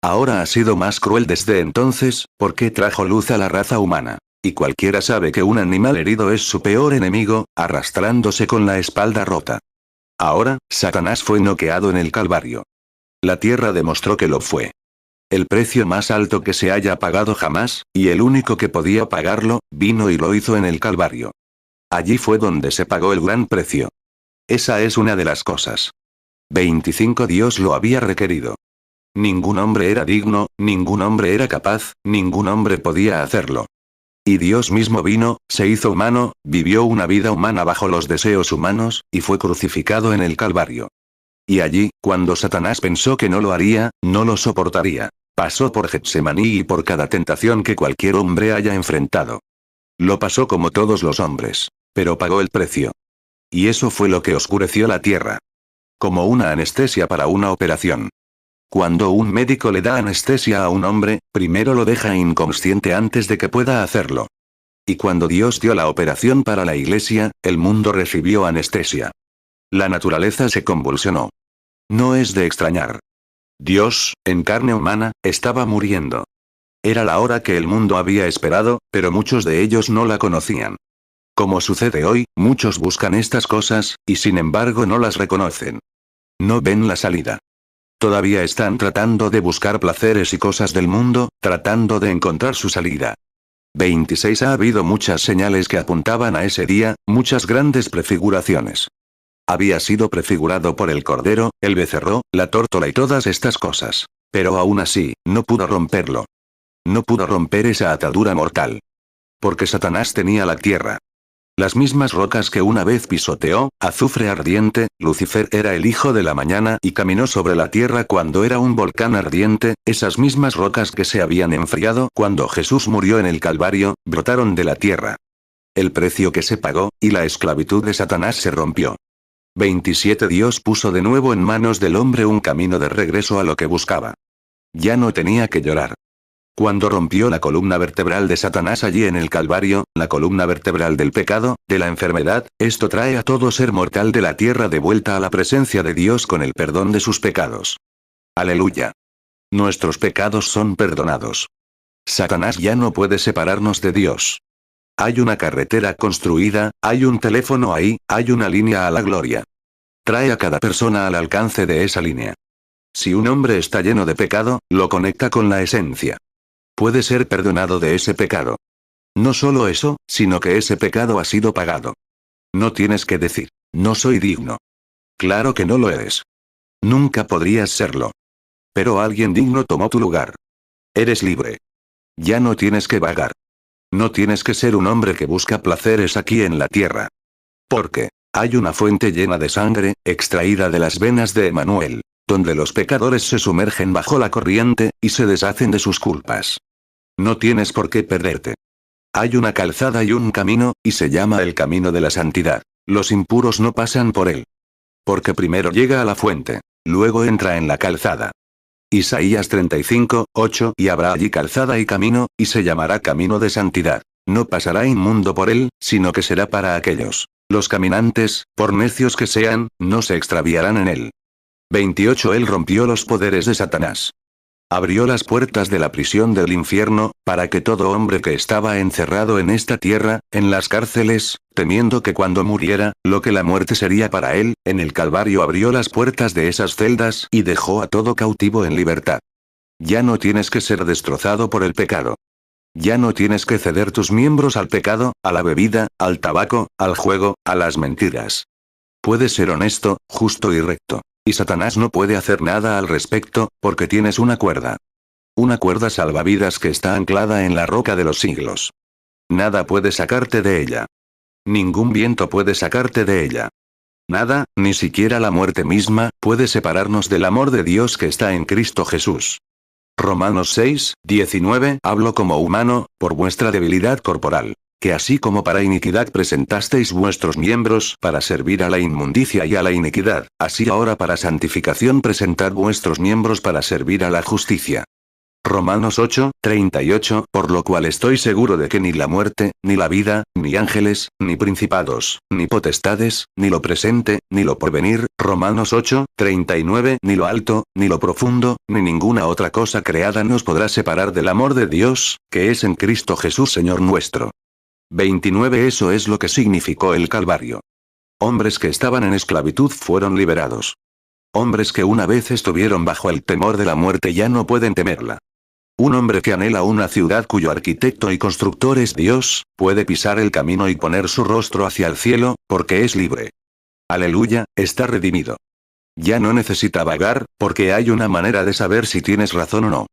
Ahora ha sido más cruel desde entonces, porque trajo luz a la raza humana. Y cualquiera sabe que un animal herido es su peor enemigo, arrastrándose con la espalda rota. Ahora, Satanás fue noqueado en el Calvario. La tierra demostró que lo fue. El precio más alto que se haya pagado jamás, y el único que podía pagarlo, vino y lo hizo en el Calvario. Allí fue donde se pagó el gran precio. Esa es una de las cosas. 25. Dios lo había requerido. Ningún hombre era digno, ningún hombre era capaz, ningún hombre podía hacerlo. Y Dios mismo vino, se hizo humano, vivió una vida humana bajo los deseos humanos, y fue crucificado en el Calvario. Y allí, cuando Satanás pensó que no lo haría, no lo soportaría, pasó por Getsemaní y por cada tentación que cualquier hombre haya enfrentado. Lo pasó como todos los hombres, pero pagó el precio. Y eso fue lo que oscureció la tierra. Como una anestesia para una operación. Cuando un médico le da anestesia a un hombre, primero lo deja inconsciente antes de que pueda hacerlo. Y cuando Dios dio la operación para la iglesia, el mundo recibió anestesia. La naturaleza se convulsionó. No es de extrañar. Dios, en carne humana, estaba muriendo. Era la hora que el mundo había esperado, pero muchos de ellos no la conocían. Como sucede hoy, muchos buscan estas cosas, y sin embargo no las reconocen. No ven la salida. Todavía están tratando de buscar placeres y cosas del mundo, tratando de encontrar su salida. 26 Ha habido muchas señales que apuntaban a ese día, muchas grandes prefiguraciones. Había sido prefigurado por el cordero, el becerro, la tórtola y todas estas cosas. Pero aún así, no pudo romperlo. No pudo romper esa atadura mortal. Porque Satanás tenía la tierra. Las mismas rocas que una vez pisoteó, azufre ardiente, Lucifer era el hijo de la mañana y caminó sobre la tierra cuando era un volcán ardiente, esas mismas rocas que se habían enfriado cuando Jesús murió en el Calvario, brotaron de la tierra. El precio que se pagó, y la esclavitud de Satanás se rompió. 27 Dios puso de nuevo en manos del hombre un camino de regreso a lo que buscaba. Ya no tenía que llorar. Cuando rompió la columna vertebral de Satanás allí en el Calvario, la columna vertebral del pecado, de la enfermedad, esto trae a todo ser mortal de la tierra de vuelta a la presencia de Dios con el perdón de sus pecados. Aleluya. Nuestros pecados son perdonados. Satanás ya no puede separarnos de Dios. Hay una carretera construida, hay un teléfono ahí, hay una línea a la gloria. Trae a cada persona al alcance de esa línea. Si un hombre está lleno de pecado, lo conecta con la esencia. Puede ser perdonado de ese pecado. No solo eso, sino que ese pecado ha sido pagado. No tienes que decir, no soy digno. Claro que no lo eres. Nunca podrías serlo. Pero alguien digno tomó tu lugar. Eres libre. Ya no tienes que vagar. No tienes que ser un hombre que busca placeres aquí en la tierra. Porque hay una fuente llena de sangre, extraída de las venas de Emmanuel, donde los pecadores se sumergen bajo la corriente, y se deshacen de sus culpas. No tienes por qué perderte. Hay una calzada y un camino, y se llama el camino de la santidad. Los impuros no pasan por él. Porque primero llega a la fuente, luego entra en la calzada. Isaías 35:8 Y habrá allí calzada y camino, y se llamará camino de santidad. No pasará inmundo por él, sino que será para aquellos. Los caminantes, por necios que sean, no se extraviarán en él. 28 Él rompió los poderes de Satanás. Abrió las puertas de la prisión del infierno, para que todo hombre que estaba encerrado en esta tierra, en las cárceles, temiendo que cuando muriera, lo que la muerte sería para él, en el Calvario abrió las puertas de esas celdas y dejó a todo cautivo en libertad. Ya no tienes que ser destrozado por el pecado. Ya no tienes que ceder tus miembros al pecado, a la bebida, al tabaco, al juego, a las mentiras. Puedes ser honesto, justo y recto. Y Satanás no puede hacer nada al respecto, porque tienes una cuerda. Una cuerda salvavidas que está anclada en la roca de los siglos. Nada puede sacarte de ella. Ningún viento puede sacarte de ella. Nada, ni siquiera la muerte misma, puede separarnos del amor de Dios que está en Cristo Jesús. Romanos 6:19 Hablo como humano, por vuestra debilidad corporal. Que así como para iniquidad presentasteis vuestros miembros para servir a la inmundicia y a la iniquidad, así ahora para santificación presentad vuestros miembros para servir a la justicia. Romanos 8:38 Por lo cual estoy seguro de que ni la muerte, ni la vida, ni ángeles, ni principados, ni potestades, ni lo presente, ni lo porvenir, Romanos 8:39 Ni lo alto, ni lo profundo, ni ninguna otra cosa creada nos podrá separar del amor de Dios, que es en Cristo Jesús Señor nuestro. 29 Eso es lo que significó el Calvario. Hombres que estaban en esclavitud fueron liberados. Hombres que una vez estuvieron bajo el temor de la muerte ya no pueden temerla. Un hombre que anhela una ciudad cuyo arquitecto y constructor es Dios, puede pisar el camino y poner su rostro hacia el cielo, porque es libre. Aleluya, está redimido. Ya no necesita vagar, porque hay una manera de saber si tienes razón o no.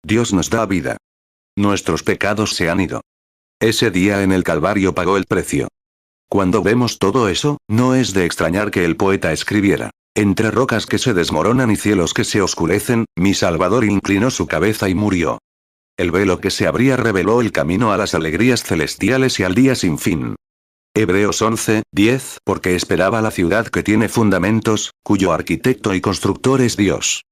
Dios nos da vida. Nuestros pecados se han ido. Ese día en el Calvario pagó el precio. Cuando vemos todo eso, no es de extrañar que el poeta escribiera: entre rocas que se desmoronan y cielos que se oscurecen, mi Salvador inclinó su cabeza y murió. El velo que se abría reveló el camino a las alegrías celestiales y al día sin fin. Hebreos 11, 10, porque esperaba la ciudad que tiene fundamentos, cuyo arquitecto y constructor es Dios.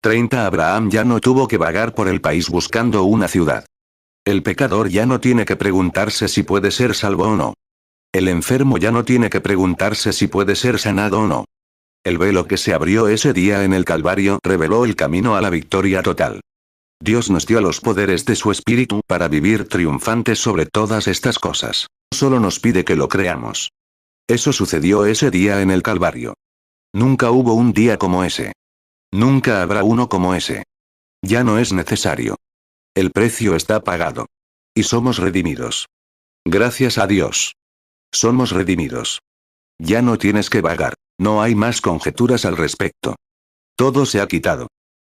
30 Abraham ya no tuvo que vagar por el país buscando una ciudad. El pecador ya no tiene que preguntarse si puede ser salvo o no. El enfermo ya no tiene que preguntarse si puede ser sanado o no. El velo que se abrió ese día en el Calvario reveló el camino a la victoria total. Dios nos dio los poderes de su Espíritu para vivir triunfantes sobre todas estas cosas. Solo nos pide que lo creamos. Eso sucedió ese día en el Calvario. Nunca hubo un día como ese. Nunca habrá uno como ese. Ya no es necesario. El precio está pagado. Y somos redimidos. Gracias a Dios. Somos redimidos. Ya no tienes que vagar. No hay más conjeturas al respecto. Todo se ha quitado.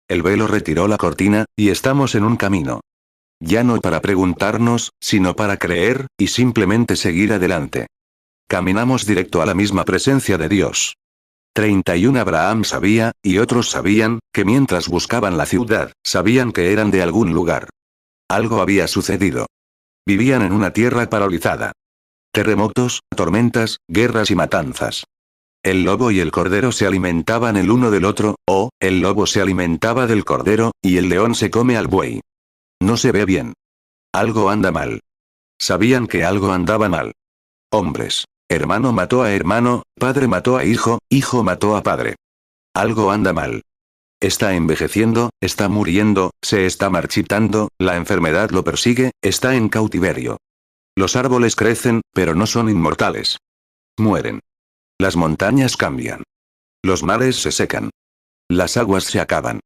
El velo retiró la cortina, y estamos en un camino. Ya no para preguntarnos, sino para creer, y simplemente seguir adelante. Caminamos directo a la misma presencia de Dios. 31 Abraham sabía, y otros sabían, que mientras buscaban la ciudad, sabían que eran de algún lugar. Algo había sucedido. Vivían en una tierra paralizada. Terremotos, tormentas, guerras y matanzas. El lobo y el cordero se alimentaban el uno del otro, o, el lobo se alimentaba del cordero, y el león se come al buey. No se ve bien. Algo anda mal. Sabían que algo andaba mal. Hombres. Hermano mató a hermano, padre mató a hijo, hijo mató a padre. Algo anda mal. Está envejeciendo, está muriendo, se está marchitando, la enfermedad lo persigue, está en cautiverio. Los árboles crecen, pero no son inmortales. Mueren. Las montañas cambian. Los mares se secan. Las aguas se acaban.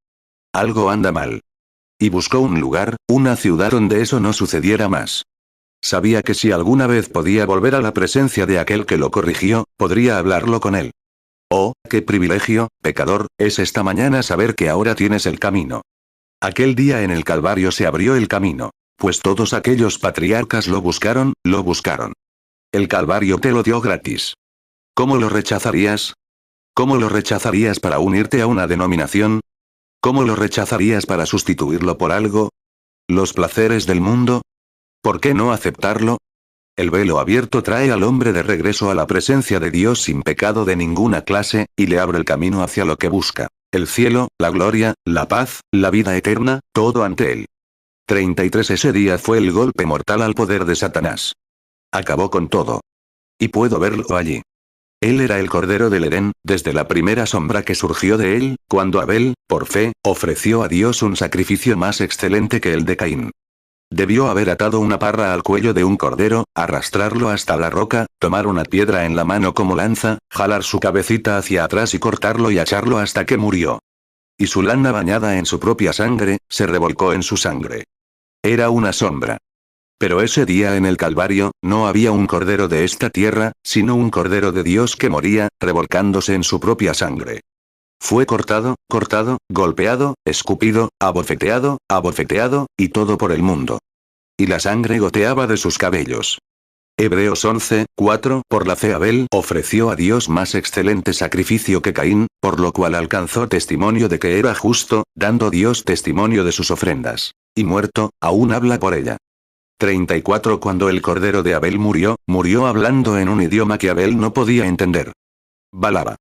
Algo anda mal. Y buscó un lugar, una ciudad donde eso no sucediera más. Sabía que si alguna vez podía volver a la presencia de aquel que lo corrigió, podría hablarlo con él. Oh, qué privilegio, pecador, es esta mañana saber que ahora tienes el camino. Aquel día en el Calvario se abrió el camino, pues todos aquellos patriarcas lo buscaron, lo buscaron. El Calvario te lo dio gratis. ¿Cómo lo rechazarías? ¿Cómo lo rechazarías para unirte a una denominación? ¿Cómo lo rechazarías para sustituirlo por algo? ¿Los placeres del mundo? ¿Por qué no aceptarlo? El velo abierto trae al hombre de regreso a la presencia de Dios sin pecado de ninguna clase, y le abre el camino hacia lo que busca. El cielo, la gloria, la paz, la vida eterna, todo ante él. 33 Ese día fue el golpe mortal al poder de Satanás. Acabó con todo. Y puedo verlo allí. Él era el Cordero del Edén, desde la primera sombra que surgió de él, cuando Abel, por fe, ofreció a Dios un sacrificio más excelente que el de Caín. Debió haber atado una parra al cuello de un cordero, arrastrarlo hasta la roca, tomar una piedra en la mano como lanza, jalar su cabecita hacia atrás y cortarlo y echarlo hasta que murió. Y su lana bañada en su propia sangre, se revolcó en su sangre. Era una sombra. Pero ese día en el Calvario, no había un cordero de esta tierra, sino un cordero de Dios que moría, revolcándose en su propia sangre. Fue cortado, golpeado, escupido, abofeteado, y todo por el mundo. Y la sangre goteaba de sus cabellos. Hebreos 11, 4 Por la fe Abel ofreció a Dios más excelente sacrificio que Caín, por lo cual alcanzó testimonio de que era justo, dando Dios testimonio de sus ofrendas. Y muerto, aún habla por ella. 34 Cuando el cordero de Abel murió, murió hablando en un idioma que Abel no podía entender. Balaba.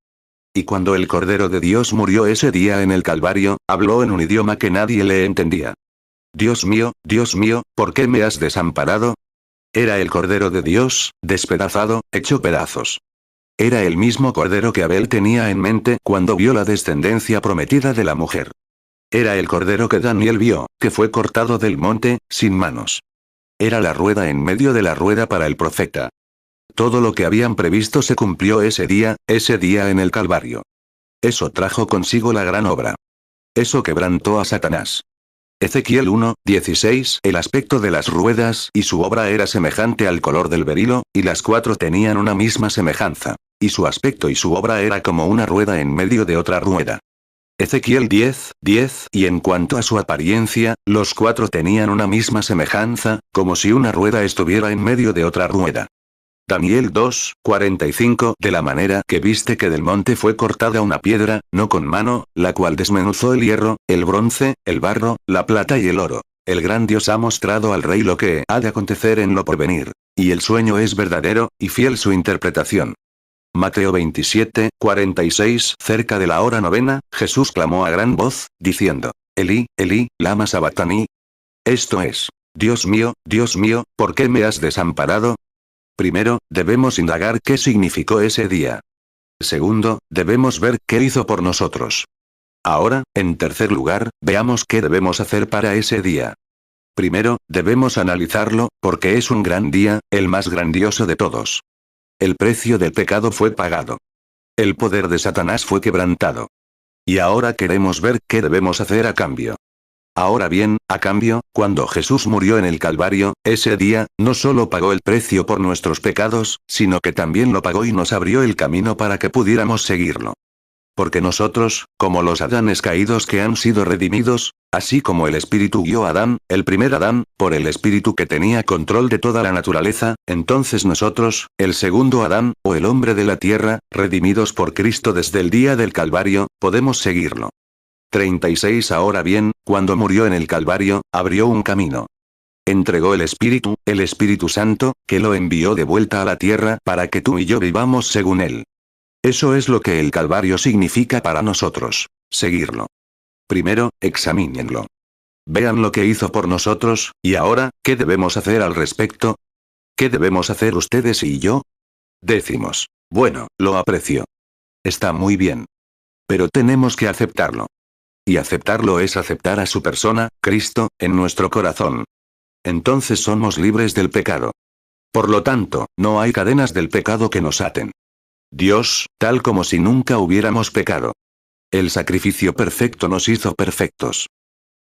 Y cuando el Cordero de Dios murió ese día en el Calvario, habló en un idioma que nadie le entendía. Dios mío, ¿por qué me has desamparado? Era el Cordero de Dios, despedazado, hecho pedazos. Era el mismo Cordero que Abel tenía en mente cuando vio la descendencia prometida de la mujer. Era el Cordero que Daniel vio, que fue cortado del monte, sin manos. Era la rueda en medio de la rueda para el profeta. Todo lo que habían previsto se cumplió ese día en el Calvario. Eso trajo consigo la gran obra. Eso quebrantó a Satanás. Ezequiel 1, 16 El aspecto de las ruedas y su obra era semejante al color del berilo, y las cuatro tenían una misma semejanza. Y su aspecto y su obra era como una rueda en medio de otra rueda. Ezequiel 10, 10 Y en cuanto a su apariencia, los cuatro tenían una misma semejanza, como si una rueda estuviera en medio de otra rueda. Daniel 2, 45 De la manera que viste que del monte fue cortada una piedra, no con mano, la cual desmenuzó el hierro, el bronce, el barro, la plata y el oro. El gran Dios ha mostrado al rey lo que ha de acontecer en lo porvenir. Y el sueño es verdadero, y fiel su interpretación. Mateo 27, 46. Cerca de la hora novena, Jesús clamó a gran voz, diciendo: Elí, Elí, lama sabactani. Esto es: Dios mío, ¿por qué me has desamparado? Primero, debemos indagar qué significó ese día. Segundo, debemos ver qué hizo por nosotros. Ahora, en tercer lugar, veamos qué debemos hacer para ese día. Primero, debemos analizarlo, porque es un gran día, el más grandioso de todos. El precio del pecado fue pagado. El poder de Satanás fue quebrantado. Y ahora queremos ver qué debemos hacer a cambio. Ahora bien, a cambio, cuando Jesús murió en el Calvario, ese día, no solo pagó el precio por nuestros pecados, sino que también lo pagó y nos abrió el camino para que pudiéramos seguirlo. Porque nosotros, como los Adanes caídos que han sido redimidos, así como el Espíritu guió a Adán, el primer Adán, por el Espíritu que tenía control de toda la naturaleza, entonces nosotros, el segundo Adán, o el hombre de la tierra, redimidos por Cristo desde el día del Calvario, podemos seguirlo. 36. Ahora bien, cuando murió en el Calvario, abrió un camino. Entregó el Espíritu Santo, que lo envió de vuelta a la tierra para que tú y yo vivamos según él. Eso es lo que el Calvario significa para nosotros: seguirlo. Primero, examínenlo. Vean lo que hizo por nosotros, y ahora, ¿qué debemos hacer al respecto? ¿Qué debemos hacer ustedes y yo? Decimos: bueno, lo aprecio. Está muy bien. Pero tenemos que aceptarlo. Y aceptarlo es aceptar a su persona, Cristo, en nuestro corazón. Entonces somos libres del pecado. Por lo tanto, no hay cadenas del pecado que nos aten. Dios, tal como si nunca hubiéramos pecado. El sacrificio perfecto nos hizo perfectos.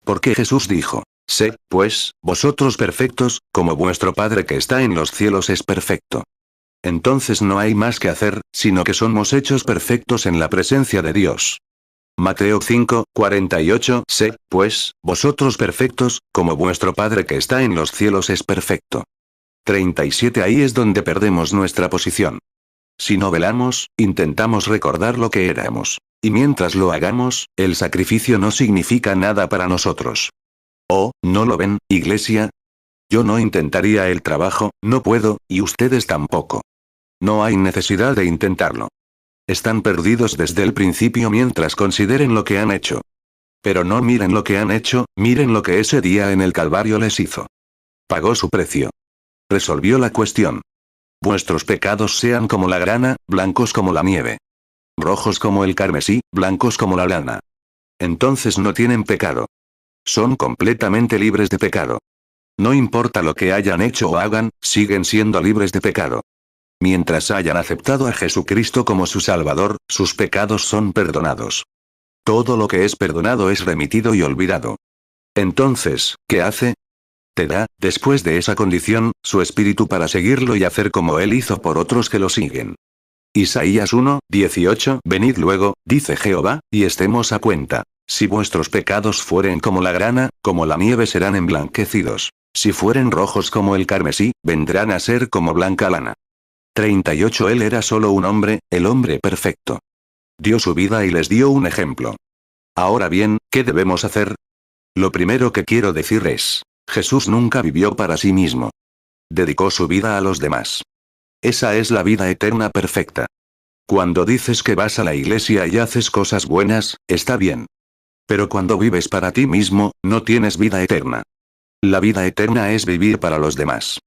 Porque Jesús dijo: sed, pues, vosotros perfectos, como vuestro Padre que está en los cielos es perfecto. Entonces no hay más que hacer, sino que somos hechos perfectos en la presencia de Dios. Mateo 5, 48. Sed, pues, vosotros perfectos, como vuestro Padre que está en los cielos es perfecto. 37. Ahí es donde perdemos nuestra posición. Si no velamos, intentamos recordar lo que éramos. Y mientras lo hagamos, el sacrificio no significa nada para nosotros. Oh, ¿no lo ven, iglesia? Yo no intentaría el trabajo, no puedo, y ustedes tampoco. No hay necesidad de intentarlo. Están perdidos desde el principio mientras consideren lo que han hecho. Pero no miren lo que han hecho, miren lo que ese día en el Calvario les hizo. Pagó su precio. Resolvió la cuestión. Vuestros pecados sean como la grana, blancos como la nieve. Rojos como el carmesí, blancos como la lana. Entonces no tienen pecado. Son completamente libres de pecado. No importa lo que hayan hecho o hagan, siguen siendo libres de pecado. Mientras hayan aceptado a Jesucristo como su Salvador, sus pecados son perdonados. Todo lo que es perdonado es remitido y olvidado. Entonces, ¿qué hace? Te da, después de esa condición, su espíritu para seguirlo y hacer como él hizo por otros que lo siguen. Isaías 1, 18. Venid luego, dice Jehová, y estemos a cuenta. Si vuestros pecados fueren como la grana, como la nieve serán emblanquecidos. Si fueren rojos como el carmesí, vendrán a ser como blanca lana. 38. Él era solo un hombre, el hombre perfecto. Dio su vida y les dio un ejemplo. Ahora bien, ¿qué debemos hacer? Lo primero que quiero decir es: Jesús nunca vivió para sí mismo. Dedicó su vida a los demás. Esa es la vida eterna perfecta. Cuando dices que vas a la iglesia y haces cosas buenas, está bien. Pero cuando vives para ti mismo, no tienes vida eterna. La vida eterna es vivir para los demás.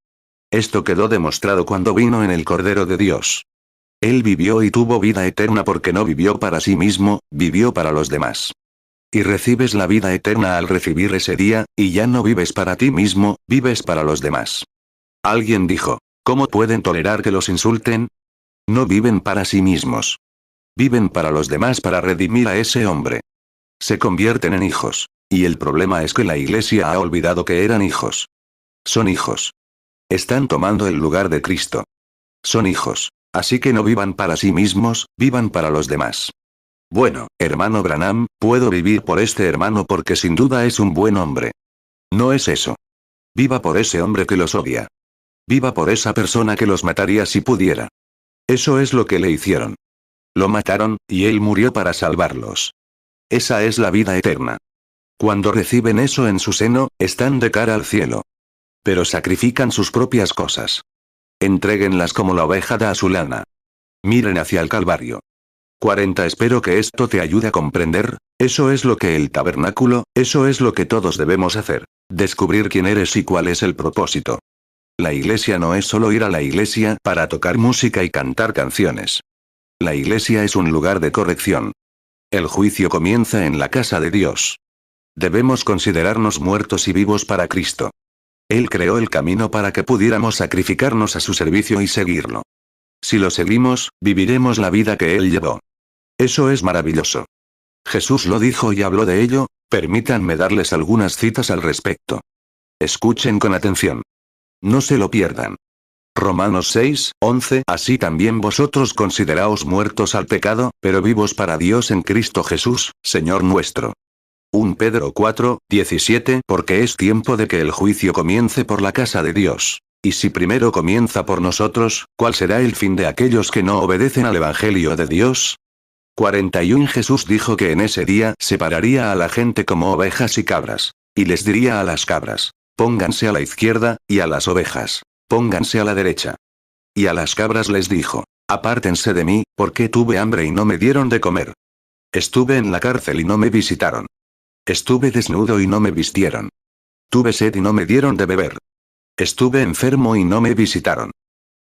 Esto quedó demostrado cuando vino en el Cordero de Dios. Él vivió y tuvo vida eterna porque no vivió para sí mismo, vivió para los demás. Y recibes la vida eterna al recibir ese día, y ya no vives para ti mismo, vives para los demás. Alguien dijo: ¿cómo pueden tolerar que los insulten? No viven para sí mismos. Viven para los demás para redimir a ese hombre. Se convierten en hijos. Y el problema es que la iglesia ha olvidado que eran hijos. Son hijos. Están tomando el lugar de Cristo. Son hijos. Así que no vivan para sí mismos, vivan para los demás. Bueno, hermano Branham, puedo vivir por este hermano porque sin duda es un buen hombre. No es eso. Viva por ese hombre que los odia. Viva por esa persona que los mataría si pudiera. Eso es lo que le hicieron. Lo mataron, y él murió para salvarlos. Esa es la vida eterna. Cuando reciben eso en su seno, están de cara al cielo. Pero sacrifican sus propias cosas. Entréguenlas como la oveja da a su lana. Miren hacia el Calvario. 40. Espero que esto te ayude a comprender. Eso es lo que el tabernáculo, eso es lo que todos debemos hacer. Descubrir quién eres y cuál es el propósito. La iglesia no es solo ir a la iglesia para tocar música y cantar canciones. La iglesia es un lugar de corrección. El juicio comienza en la casa de Dios. Debemos considerarnos muertos y vivos para Cristo. Él creó el camino para que pudiéramos sacrificarnos a su servicio y seguirlo. Si lo seguimos, viviremos la vida que Él llevó. Eso es maravilloso. Jesús lo dijo y habló de ello. Permítanme darles algunas citas al respecto. Escuchen con atención. No se lo pierdan. Romanos 6, 11. Así también vosotros consideraos muertos al pecado, pero vivos para Dios en Cristo Jesús, Señor nuestro. 1 Pedro 4, 17. Porque es tiempo de que el juicio comience por la casa de Dios. Y si primero comienza por nosotros, ¿cuál será el fin de aquellos que no obedecen al Evangelio de Dios? 41. Jesús dijo que en ese día separaría a la gente como ovejas y cabras. Y les diría a las cabras: pónganse a la izquierda, y a las ovejas: pónganse a la derecha. Y a las cabras les dijo: apártense de mí, porque tuve hambre y no me dieron de comer. Estuve en la cárcel y no me visitaron. Estuve desnudo y no me vistieron. Tuve sed y no me dieron de beber. Estuve enfermo y no me visitaron.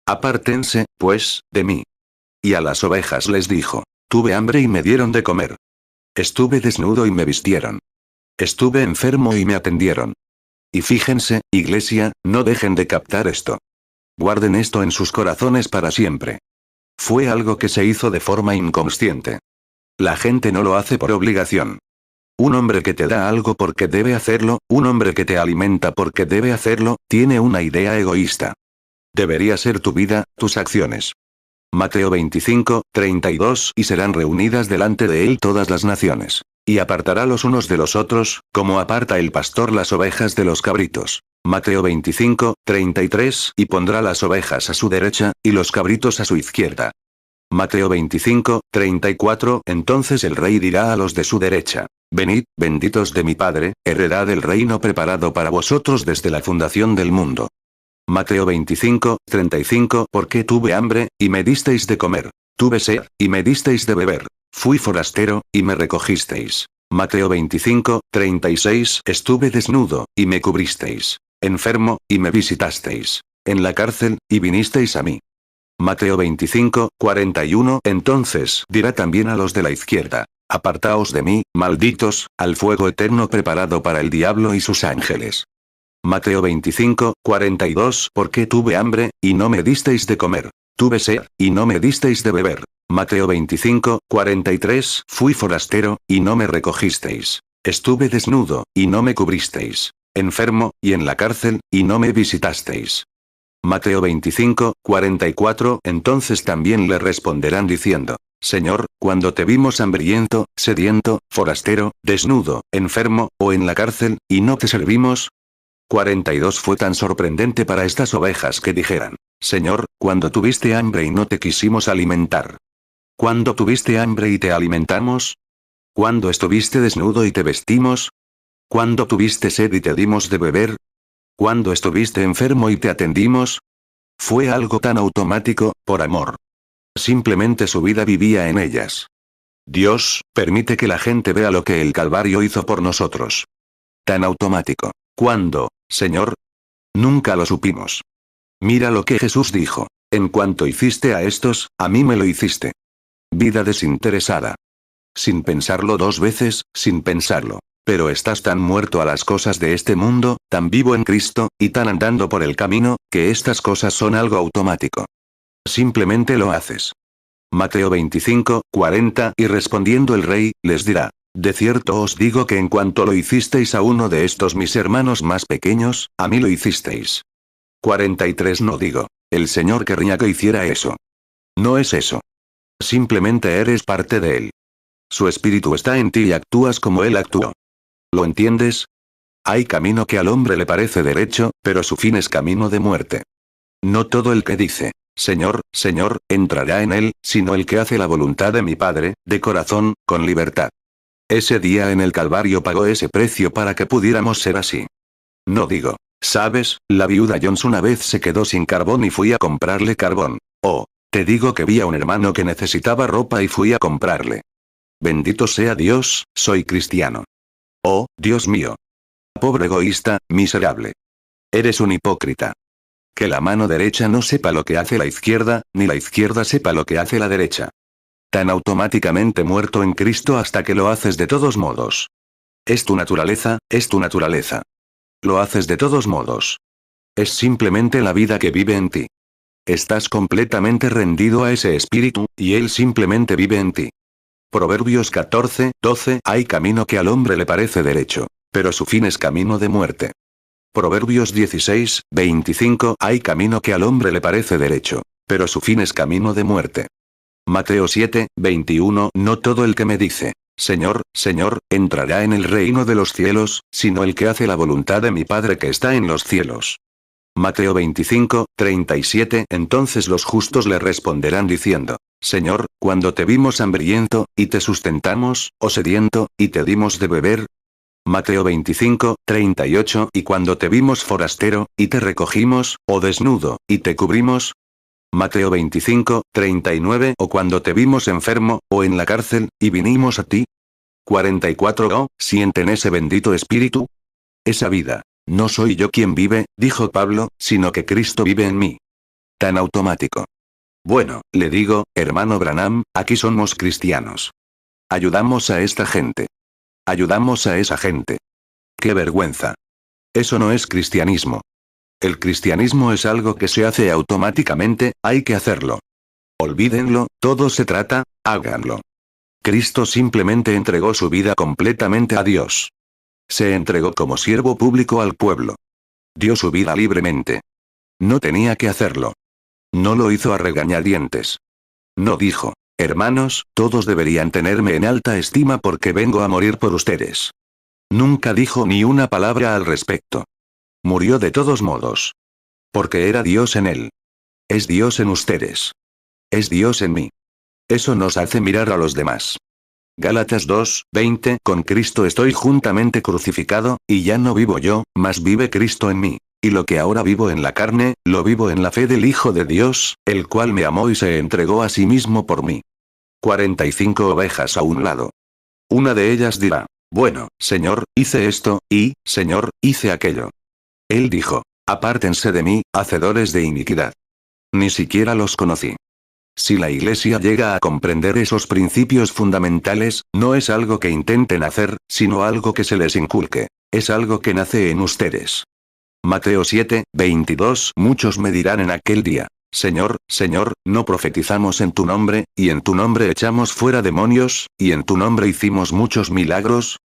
Apártense, pues, de mí. Y a las ovejas les dijo: tuve hambre y me dieron de comer. Estuve desnudo y me vistieron. Estuve enfermo y me atendieron. Y fíjense, iglesia, no dejen de captar esto. Guarden esto en sus corazones para siempre. Fue algo que se hizo de forma inconsciente. La gente no lo hace por obligación. Un hombre que te da algo porque debe hacerlo, un hombre que te alimenta porque debe hacerlo, tiene una idea egoísta. Debería ser tu vida, tus acciones. Mateo 25, 32. Y serán reunidas delante de él todas las naciones. Y apartará los unos de los otros, como aparta el pastor las ovejas de los cabritos. Mateo 25, 33. Y pondrá las ovejas a su derecha, y los cabritos a su izquierda. Mateo 25, 34. Entonces el rey dirá a los de su derecha: venid, benditos de mi Padre, heredad el reino preparado para vosotros desde la fundación del mundo. Mateo 25, 35. Porque tuve hambre, y me disteis de comer. Tuve sed, y me disteis de beber. Fui forastero, y me recogisteis. Mateo 25, 36. Estuve desnudo, y me cubristeis. Enfermo, y me visitasteis. En la cárcel, y vinisteis a mí. Mateo 25, 41. Entonces dirá también a los de la izquierda: apartaos de mí, malditos, al fuego eterno preparado para el diablo y sus ángeles. Mateo 25, 42. Porque tuve hambre, y no me disteis de comer. Tuve sed, y no me disteis de beber. Mateo 25, 43. Fui forastero, y no me recogisteis. Estuve desnudo, y no me cubristeis. Enfermo, y en la cárcel, y no me visitasteis. Mateo 25, 44. Entonces también le responderán diciendo: Señor, cuando te vimos hambriento, sediento, forastero, desnudo, enfermo, o en la cárcel, y no te servimos. 42. Fue tan sorprendente para estas ovejas que dijeran: Señor, cuando tuviste hambre y no te quisimos alimentar. ¿Cuándo tuviste hambre y te alimentamos? ¿Cuándo estuviste desnudo y te vestimos? ¿Cuándo tuviste sed y te dimos de beber? ¿Cuándo estuviste enfermo y te atendimos? Fue algo tan automático, por amor. Simplemente su vida vivía en ellas. Dios permite que la gente vea lo que el Calvario hizo por nosotros. Tan automático. ¿Cuándo, Señor? Nunca lo supimos. Mira lo que Jesús dijo: en cuanto hiciste a estos, a mí me lo hiciste. Vida desinteresada. Sin pensarlo dos veces, sin pensarlo. Pero estás tan muerto a las cosas de este mundo, tan vivo en Cristo, y tan andando por el camino, que estas cosas son algo automático. Simplemente lo haces. Mateo 25, 40. Y respondiendo el rey, les dirá: de cierto os digo que en cuanto lo hicisteis a uno de estos mis hermanos más pequeños, a mí lo hicisteis. 43. No digo: el Señor querría que hiciera eso. No es eso. Simplemente eres parte de Él. Su espíritu está en ti y actúas como Él actuó. ¿Lo entiendes? Hay camino que al hombre le parece derecho, pero su fin es camino de muerte. No todo el que dice: Señor, Señor, entrará en él, sino el que hace la voluntad de mi Padre, de corazón, con libertad. Ese día en el Calvario pagó ese precio para que pudiéramos ser así. No digo: ¿Sabes? La viuda Jones una vez se quedó sin carbón y fui a comprarle carbón. Oh, te digo que vi a un hermano que necesitaba ropa y fui a comprarle. Bendito sea Dios, soy cristiano. Oh, Dios mío. Pobre egoísta, miserable. Eres un hipócrita. Que la mano derecha no sepa lo que hace la izquierda, ni la izquierda sepa lo que hace la derecha. Tan automáticamente muerto en Cristo hasta que lo haces de todos modos. Es tu naturaleza, es tu naturaleza. Lo haces de todos modos. Es simplemente la vida que vive en ti. Estás completamente rendido a ese espíritu, y él simplemente vive en ti. Proverbios 14:12. Hay camino que al hombre le parece derecho, pero su fin es camino de muerte. Proverbios 16:25. Hay camino que al hombre le parece derecho, pero su fin es camino de muerte. Mateo 7:21. No todo el que me dice, Señor, Señor, entrará en el reino de los cielos, sino el que hace la voluntad de mi Padre que está en los cielos. Mateo 25:37. Entonces los justos le responderán diciendo, Señor, cuando te vimos hambriento, y te sustentamos, o sediento, y te dimos de beber. Mateo 25:38. Y cuando te vimos forastero, y te recogimos, o desnudo, y te cubrimos. Mateo 25:39. O cuando te vimos enfermo, o en la cárcel, y vinimos a ti. 44. Oh, ¿sienten ese bendito espíritu? Esa vida. No soy yo quien vive, dijo Pablo, sino que Cristo vive en mí. Tan automático. Bueno, le digo, hermano Branham, aquí somos cristianos. Ayudamos a esta gente. Ayudamos a esa gente. ¡Qué vergüenza! Eso no es cristianismo. El cristianismo es algo que se hace automáticamente, hay que hacerlo. Olvídenlo, todo se trata, háganlo. Cristo simplemente entregó su vida completamente a Dios. Se entregó como siervo público al pueblo. Dio su vida libremente. No tenía que hacerlo. No lo hizo a regañadientes. No dijo, hermanos, todos deberían tenerme en alta estima porque vengo a morir por ustedes. Nunca dijo ni una palabra al respecto. Murió de todos modos. Porque era Dios en él. Es Dios en ustedes. Es Dios en mí. Eso nos hace mirar a los demás. Gálatas 2:20. Con Cristo estoy juntamente crucificado, y ya no vivo yo, mas vive Cristo en mí. Y lo que ahora vivo en la carne, lo vivo en la fe del Hijo de Dios, el cual me amó y se entregó a sí mismo por mí. 45 ovejas a un lado. Una de ellas dirá, bueno, Señor, hice esto, y, Señor, hice aquello. Él dijo, apártense de mí, hacedores de iniquidad. Ni siquiera los conocí. Si la Iglesia llega a comprender esos principios fundamentales, no es algo que intenten hacer, sino algo que se les inculque. Es algo que nace en ustedes. Mateo 7:22. Muchos me dirán en aquel día, Señor, Señor, ¿no profetizamos en tu nombre, y en tu nombre echamos fuera demonios, y en tu nombre hicimos muchos milagros?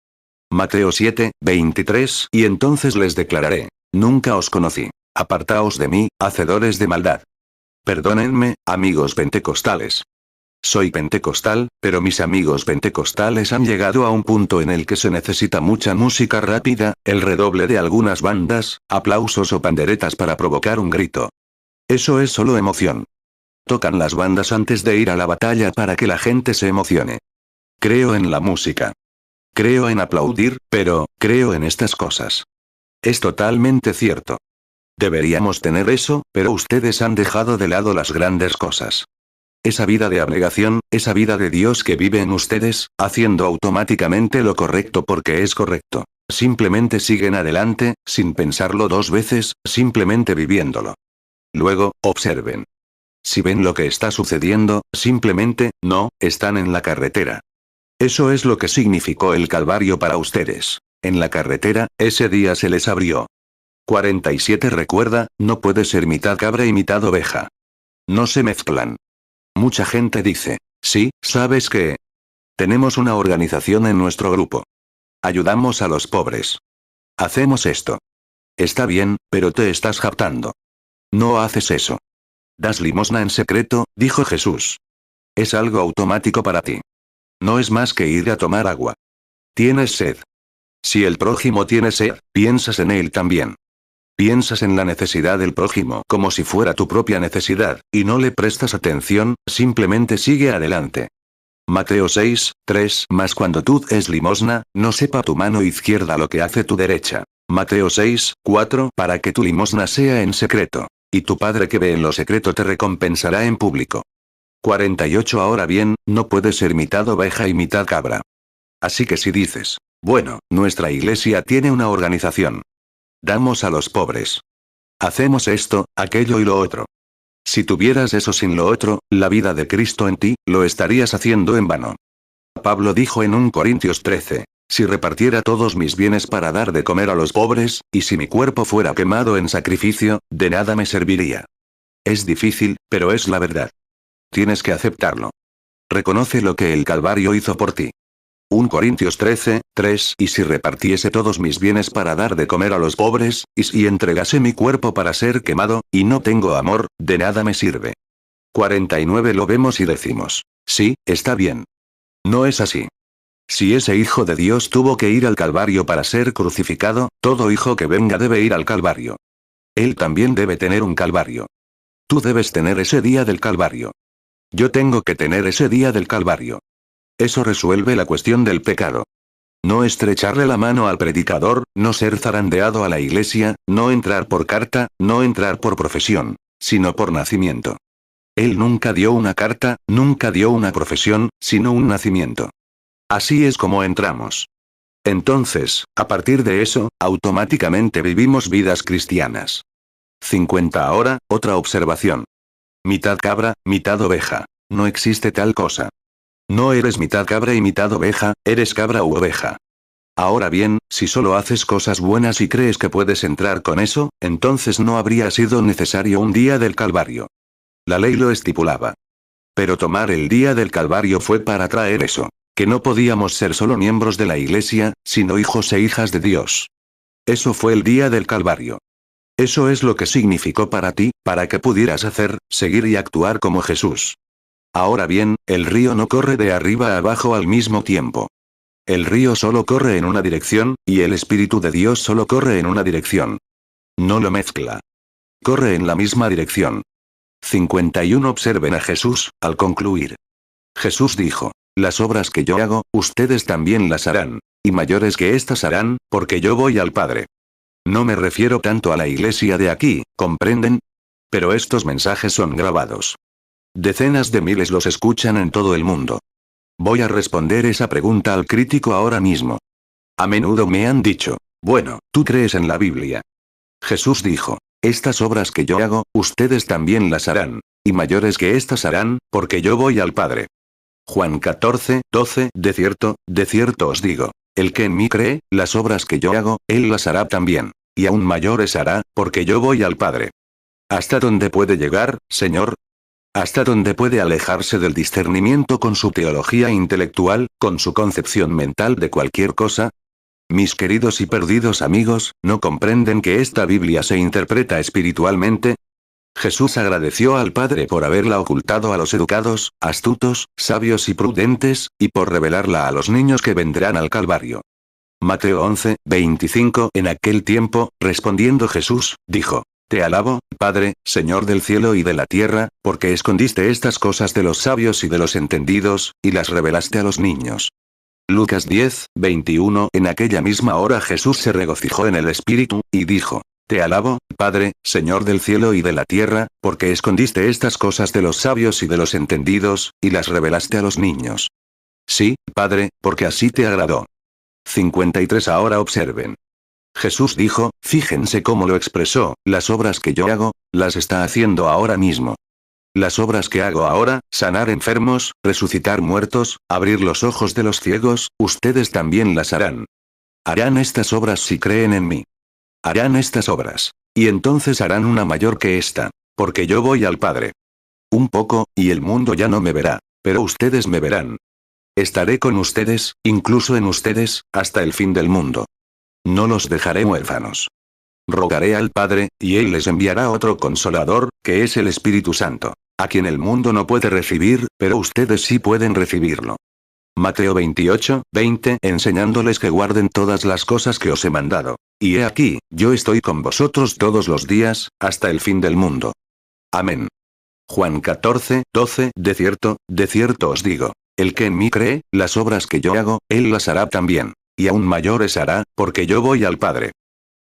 Mateo 7:23. Y entonces les declararé, nunca os conocí. Apartaos de mí, hacedores de maldad. Perdónenme, amigos pentecostales. Soy pentecostal, pero mis amigos pentecostales han llegado a un punto en el que se necesita mucha música rápida, el redoble de algunas bandas, aplausos o panderetas para provocar un grito. Eso es solo emoción. Tocan las bandas antes de ir a la batalla para que la gente se emocione. Creo en la música. Creo en aplaudir, pero, creo en estas cosas. Es totalmente cierto. Deberíamos tener eso, pero ustedes han dejado de lado las grandes cosas. Esa vida de abnegación, esa vida de Dios que vive en ustedes, haciendo automáticamente lo correcto porque es correcto. Simplemente siguen adelante, sin pensarlo dos veces, simplemente viviéndolo. Luego, observen. Si ven lo que está sucediendo, simplemente, no, están en la carretera. Eso es lo que significó el Calvario para ustedes. En la carretera, ese día se les abrió. 47. Recuerda, no puede ser mitad cabra y mitad oveja. No se mezclan. Mucha gente dice, sí, ¿sabes qué? Tenemos una organización en nuestro grupo. Ayudamos a los pobres. Hacemos esto. Está bien, pero te estás jactando. No haces eso. Das limosna en secreto, dijo Jesús. Es algo automático para ti. No es más que ir a tomar agua. Tienes sed. Si el prójimo tiene sed, piensas en él también. Piensas en la necesidad del prójimo como si fuera tu propia necesidad, y no le prestas atención, simplemente sigue adelante. Mateo 6:3. Mas cuando tú des limosna, no sepa tu mano izquierda lo que hace tu derecha. Mateo 6, 4, para que tu limosna sea en secreto. Y tu Padre que ve en lo secreto te recompensará en público. 48 Ahora bien, no puedes ser mitad oveja y mitad cabra. Así que si dices, bueno, nuestra iglesia tiene una organización. Damos a los pobres. Hacemos esto, aquello y lo otro. Si tuvieras eso sin lo otro, la vida de Cristo en ti, lo estarías haciendo en vano. Pablo dijo en 1 Corintios 13, si repartiera todos mis bienes para dar de comer a los pobres, y si mi cuerpo fuera quemado en sacrificio, de nada me serviría. Es difícil, pero es la verdad. Tienes que aceptarlo. Reconoce lo que el Calvario hizo por ti. 1 Corintios 13, 3 Y si repartiese todos mis bienes para dar de comer a los pobres, y si entregase mi cuerpo para ser quemado, y no tengo amor, de nada me sirve. 49 Lo vemos y decimos, sí, está bien. No es así. Si ese Hijo de Dios tuvo que ir al Calvario para ser crucificado, todo hijo que venga debe ir al Calvario. Él también debe tener un Calvario. Tú debes tener ese día del Calvario. Yo tengo que tener ese día del Calvario. Eso resuelve la cuestión del pecado. No estrecharle la mano al predicador, no ser zarandeado a la iglesia, no entrar por carta, no entrar por profesión, sino por nacimiento. Él nunca dio una carta, nunca dio una profesión, sino un nacimiento. Así es como entramos. Entonces, a partir de eso, automáticamente vivimos vidas cristianas. 50 Ahora, otra observación. Mitad cabra, mitad oveja. No existe tal cosa. No eres mitad cabra y mitad oveja, eres cabra u oveja. Ahora bien, si solo haces cosas buenas y crees que puedes entrar con eso, entonces no habría sido necesario un día del Calvario. La ley lo estipulaba. Pero tomar el día del Calvario fue para traer eso. Que no podíamos ser solo miembros de la iglesia, sino hijos e hijas de Dios. Eso fue el día del Calvario. Eso es lo que significó para ti, para que pudieras hacer, seguir y actuar como Jesús. Ahora bien, el río no corre de arriba a abajo al mismo tiempo. El río solo corre en una dirección, y el Espíritu de Dios solo corre en una dirección. No lo mezcla. Corre en la misma dirección. 51 Observen a Jesús, al concluir. Jesús dijo, las obras que yo hago, ustedes también las harán, y mayores que estas harán, porque yo voy al Padre. No me refiero tanto a la iglesia de aquí, ¿comprenden? Pero estos mensajes son grabados. Decenas de miles los escuchan en todo el mundo. Voy a responder esa pregunta al crítico ahora mismo. A menudo me han dicho, bueno, ¿tú crees en la Biblia? Jesús dijo, estas obras que yo hago, ustedes también las harán, y mayores que estas harán, porque yo voy al Padre. Juan 14, 12 de cierto os digo, el que en mí cree, las obras que yo hago, él las hará también, y aún mayores hará, porque yo voy al Padre. ¿Hasta dónde puede llegar, Señor? ¿Hasta dónde puede alejarse del discernimiento con su teología intelectual, con su concepción mental de cualquier cosa? Mis queridos y perdidos amigos, ¿no comprenden que esta Biblia se interpreta espiritualmente? Jesús agradeció al Padre por haberla ocultado a los educados, astutos, sabios y prudentes, y por revelarla a los niños que vendrán al Calvario. Mateo 11, 25 En aquel tiempo, respondiendo Jesús, dijo, te alabo, Padre, Señor del cielo y de la tierra, porque escondiste estas cosas de los sabios y de los entendidos, y las revelaste a los niños. Lucas 10, 21 En aquella misma hora Jesús se regocijó en el Espíritu, y dijo, te alabo, Padre, Señor del cielo y de la tierra, porque escondiste estas cosas de los sabios y de los entendidos, y las revelaste a los niños. Sí, Padre, porque así te agradó. 53 Ahora observen. Jesús dijo, fíjense cómo lo expresó, las obras que yo hago, las está haciendo ahora mismo. Las obras que hago ahora, sanar enfermos, resucitar muertos, abrir los ojos de los ciegos, ustedes también las harán. Harán estas obras si creen en mí. Harán estas obras. Y entonces harán una mayor que esta. Porque yo voy al Padre. Un poco, y el mundo ya no me verá. Pero ustedes me verán. Estaré con ustedes, incluso en ustedes, hasta el fin del mundo. No los dejaré huérfanos. Rogaré al Padre, y Él les enviará otro Consolador, que es el Espíritu Santo, a quien el mundo no puede recibir, pero ustedes sí pueden recibirlo. Mateo 28, 20 Enseñándoles que guarden todas las cosas que os he mandado. Y he aquí, yo estoy con vosotros todos los días, hasta el fin del mundo. Amén. Juan 14, 12 De cierto os digo, el que en mí cree, las obras que yo hago, él las hará también. Y aún mayores hará, porque yo voy al Padre.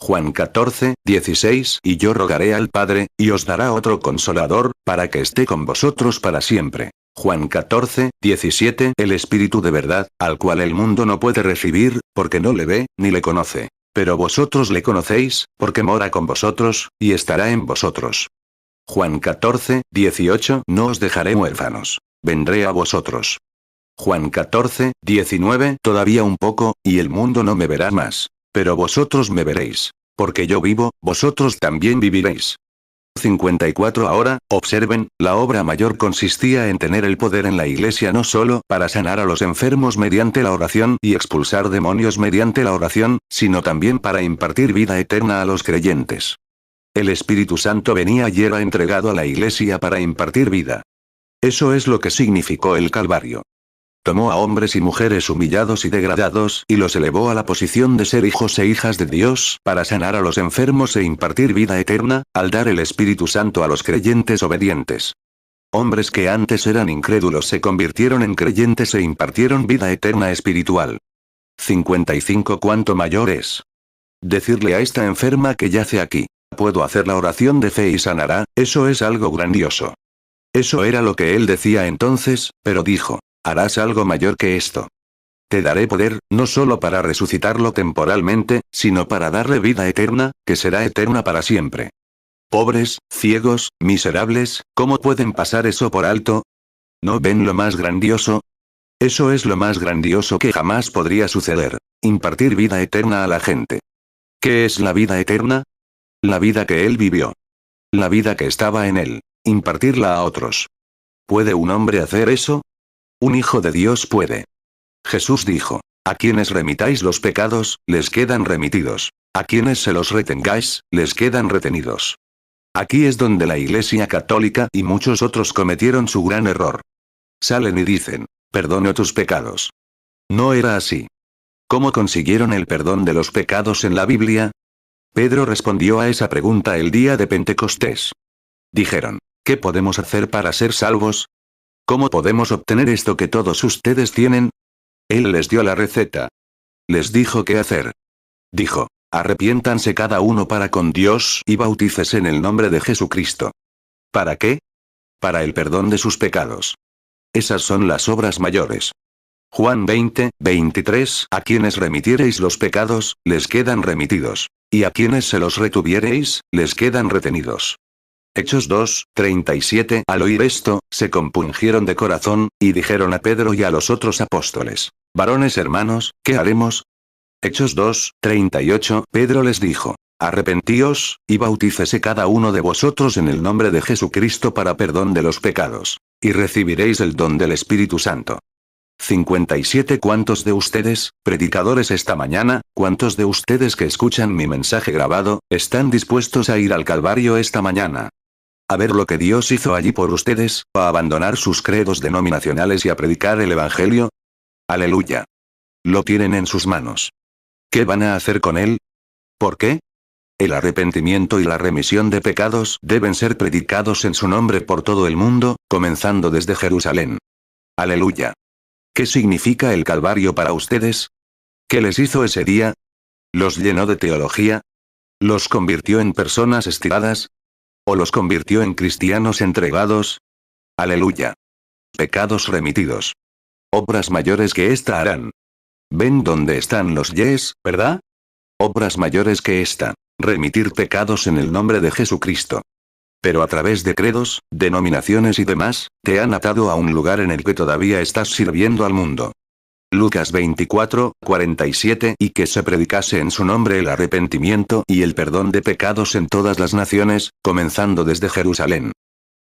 Juan 14, 16 Y yo rogaré al Padre, y os dará otro Consolador, para que esté con vosotros para siempre. Juan 14, 17 El Espíritu de verdad, al cual el mundo no puede recibir, porque no le ve, ni le conoce. Pero vosotros le conocéis, porque mora con vosotros, y estará en vosotros. Juan 14, 18 No os dejaré huérfanos. Vendré a vosotros. Juan 14, 19 Todavía un poco, y el mundo no me verá más. Pero vosotros me veréis. Porque yo vivo, vosotros también viviréis. 54 Ahora, observen, la obra mayor consistía en tener el poder en la iglesia no solo para sanar a los enfermos mediante la oración y expulsar demonios mediante la oración, sino también para impartir vida eterna a los creyentes. El Espíritu Santo venía y era entregado a la iglesia para impartir vida. Eso es lo que significó el Calvario. Tomó a hombres y mujeres humillados y degradados y los elevó a la posición de ser hijos e hijas de Dios, para sanar a los enfermos e impartir vida eterna, al dar el Espíritu Santo a los creyentes obedientes. Hombres que antes eran incrédulos se convirtieron en creyentes e impartieron vida eterna espiritual. 55 ¿Cuánto mayor es? Decirle a esta enferma que yace aquí, puedo hacer la oración de fe y sanará, eso es algo grandioso. Eso era lo que él decía entonces, pero dijo, harás algo mayor que esto. Te daré poder, no solo para resucitarlo temporalmente, sino para darle vida eterna, que será eterna para siempre. Pobres, ciegos, miserables, ¿cómo pueden pasar eso por alto? ¿No ven lo más grandioso? Eso es lo más grandioso que jamás podría suceder. Impartir vida eterna a la gente. ¿Qué es la vida eterna? La vida que él vivió. La vida que estaba en él. Impartirla a otros. ¿Puede un hombre hacer eso? Un hijo de Dios puede. Jesús dijo, a quienes remitáis los pecados, les quedan remitidos. A quienes se los retengáis, les quedan retenidos. Aquí es donde la Iglesia Católica y muchos otros cometieron su gran error. Salen y dicen, perdono tus pecados. No era así. ¿Cómo consiguieron el perdón de los pecados en la Biblia? Pedro respondió a esa pregunta el día de Pentecostés. Dijeron, ¿qué podemos hacer para ser salvos? ¿Cómo podemos obtener esto que todos ustedes tienen? Él les dio la receta. Les dijo qué hacer. Dijo, arrepiéntanse cada uno para con Dios y bautícese en el nombre de Jesucristo. ¿Para qué? Para el perdón de sus pecados. Esas son las obras mayores. Juan 20, 23 A quienes remitiereis los pecados, les quedan remitidos. Y a quienes se los retuviereis, les quedan retenidos. Hechos 2, 37 Al oír esto, se compungieron de corazón, y dijeron a Pedro y a los otros apóstoles, varones hermanos, ¿qué haremos? Hechos 2, 38 Pedro les dijo, arrepentíos, y bautícese cada uno de vosotros en el nombre de Jesucristo para perdón de los pecados, y recibiréis el don del Espíritu Santo. 57 ¿Cuántos de ustedes, predicadores esta mañana, cuántos de ustedes que escuchan mi mensaje grabado, están dispuestos a ir al Calvario esta mañana? A ver lo que Dios hizo allí por ustedes, a abandonar sus credos denominacionales y a predicar el Evangelio. Aleluya. Lo tienen en sus manos. ¿Qué van a hacer con él? ¿Por qué? El arrepentimiento y la remisión de pecados deben ser predicados en su nombre por todo el mundo, comenzando desde Jerusalén. Aleluya. ¿Qué significa el Calvario para ustedes? ¿Qué les hizo ese día? ¿Los llenó de teología? ¿Los convirtió en personas estiradas? ¿O los convirtió en cristianos entregados? Aleluya. Pecados remitidos. Obras mayores que esta harán. ¿Ven dónde están los yes, verdad? Obras mayores que esta. Remitir pecados en el nombre de Jesucristo. Pero a través de credos, denominaciones y demás, te han atado a un lugar en el que todavía estás sirviendo al mundo. Lucas 24, 47 Y que se predicase en su nombre el arrepentimiento y el perdón de pecados en todas las naciones, comenzando desde Jerusalén.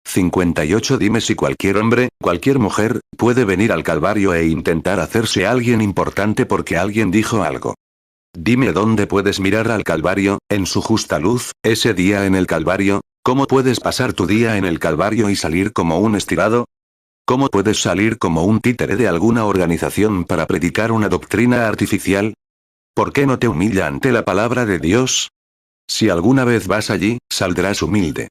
58 Dime si cualquier hombre, cualquier mujer, puede venir al Calvario e intentar hacerse alguien importante porque alguien dijo algo. Dime dónde puedes mirar al Calvario, en su justa luz, ese día en el Calvario. ¿Cómo puedes pasar tu día en el Calvario y salir como un estirado? ¿Cómo puedes salir como un títere de alguna organización para predicar una doctrina artificial? ¿Por qué no te humilla ante la palabra de Dios? Si alguna vez vas allí, saldrás humilde.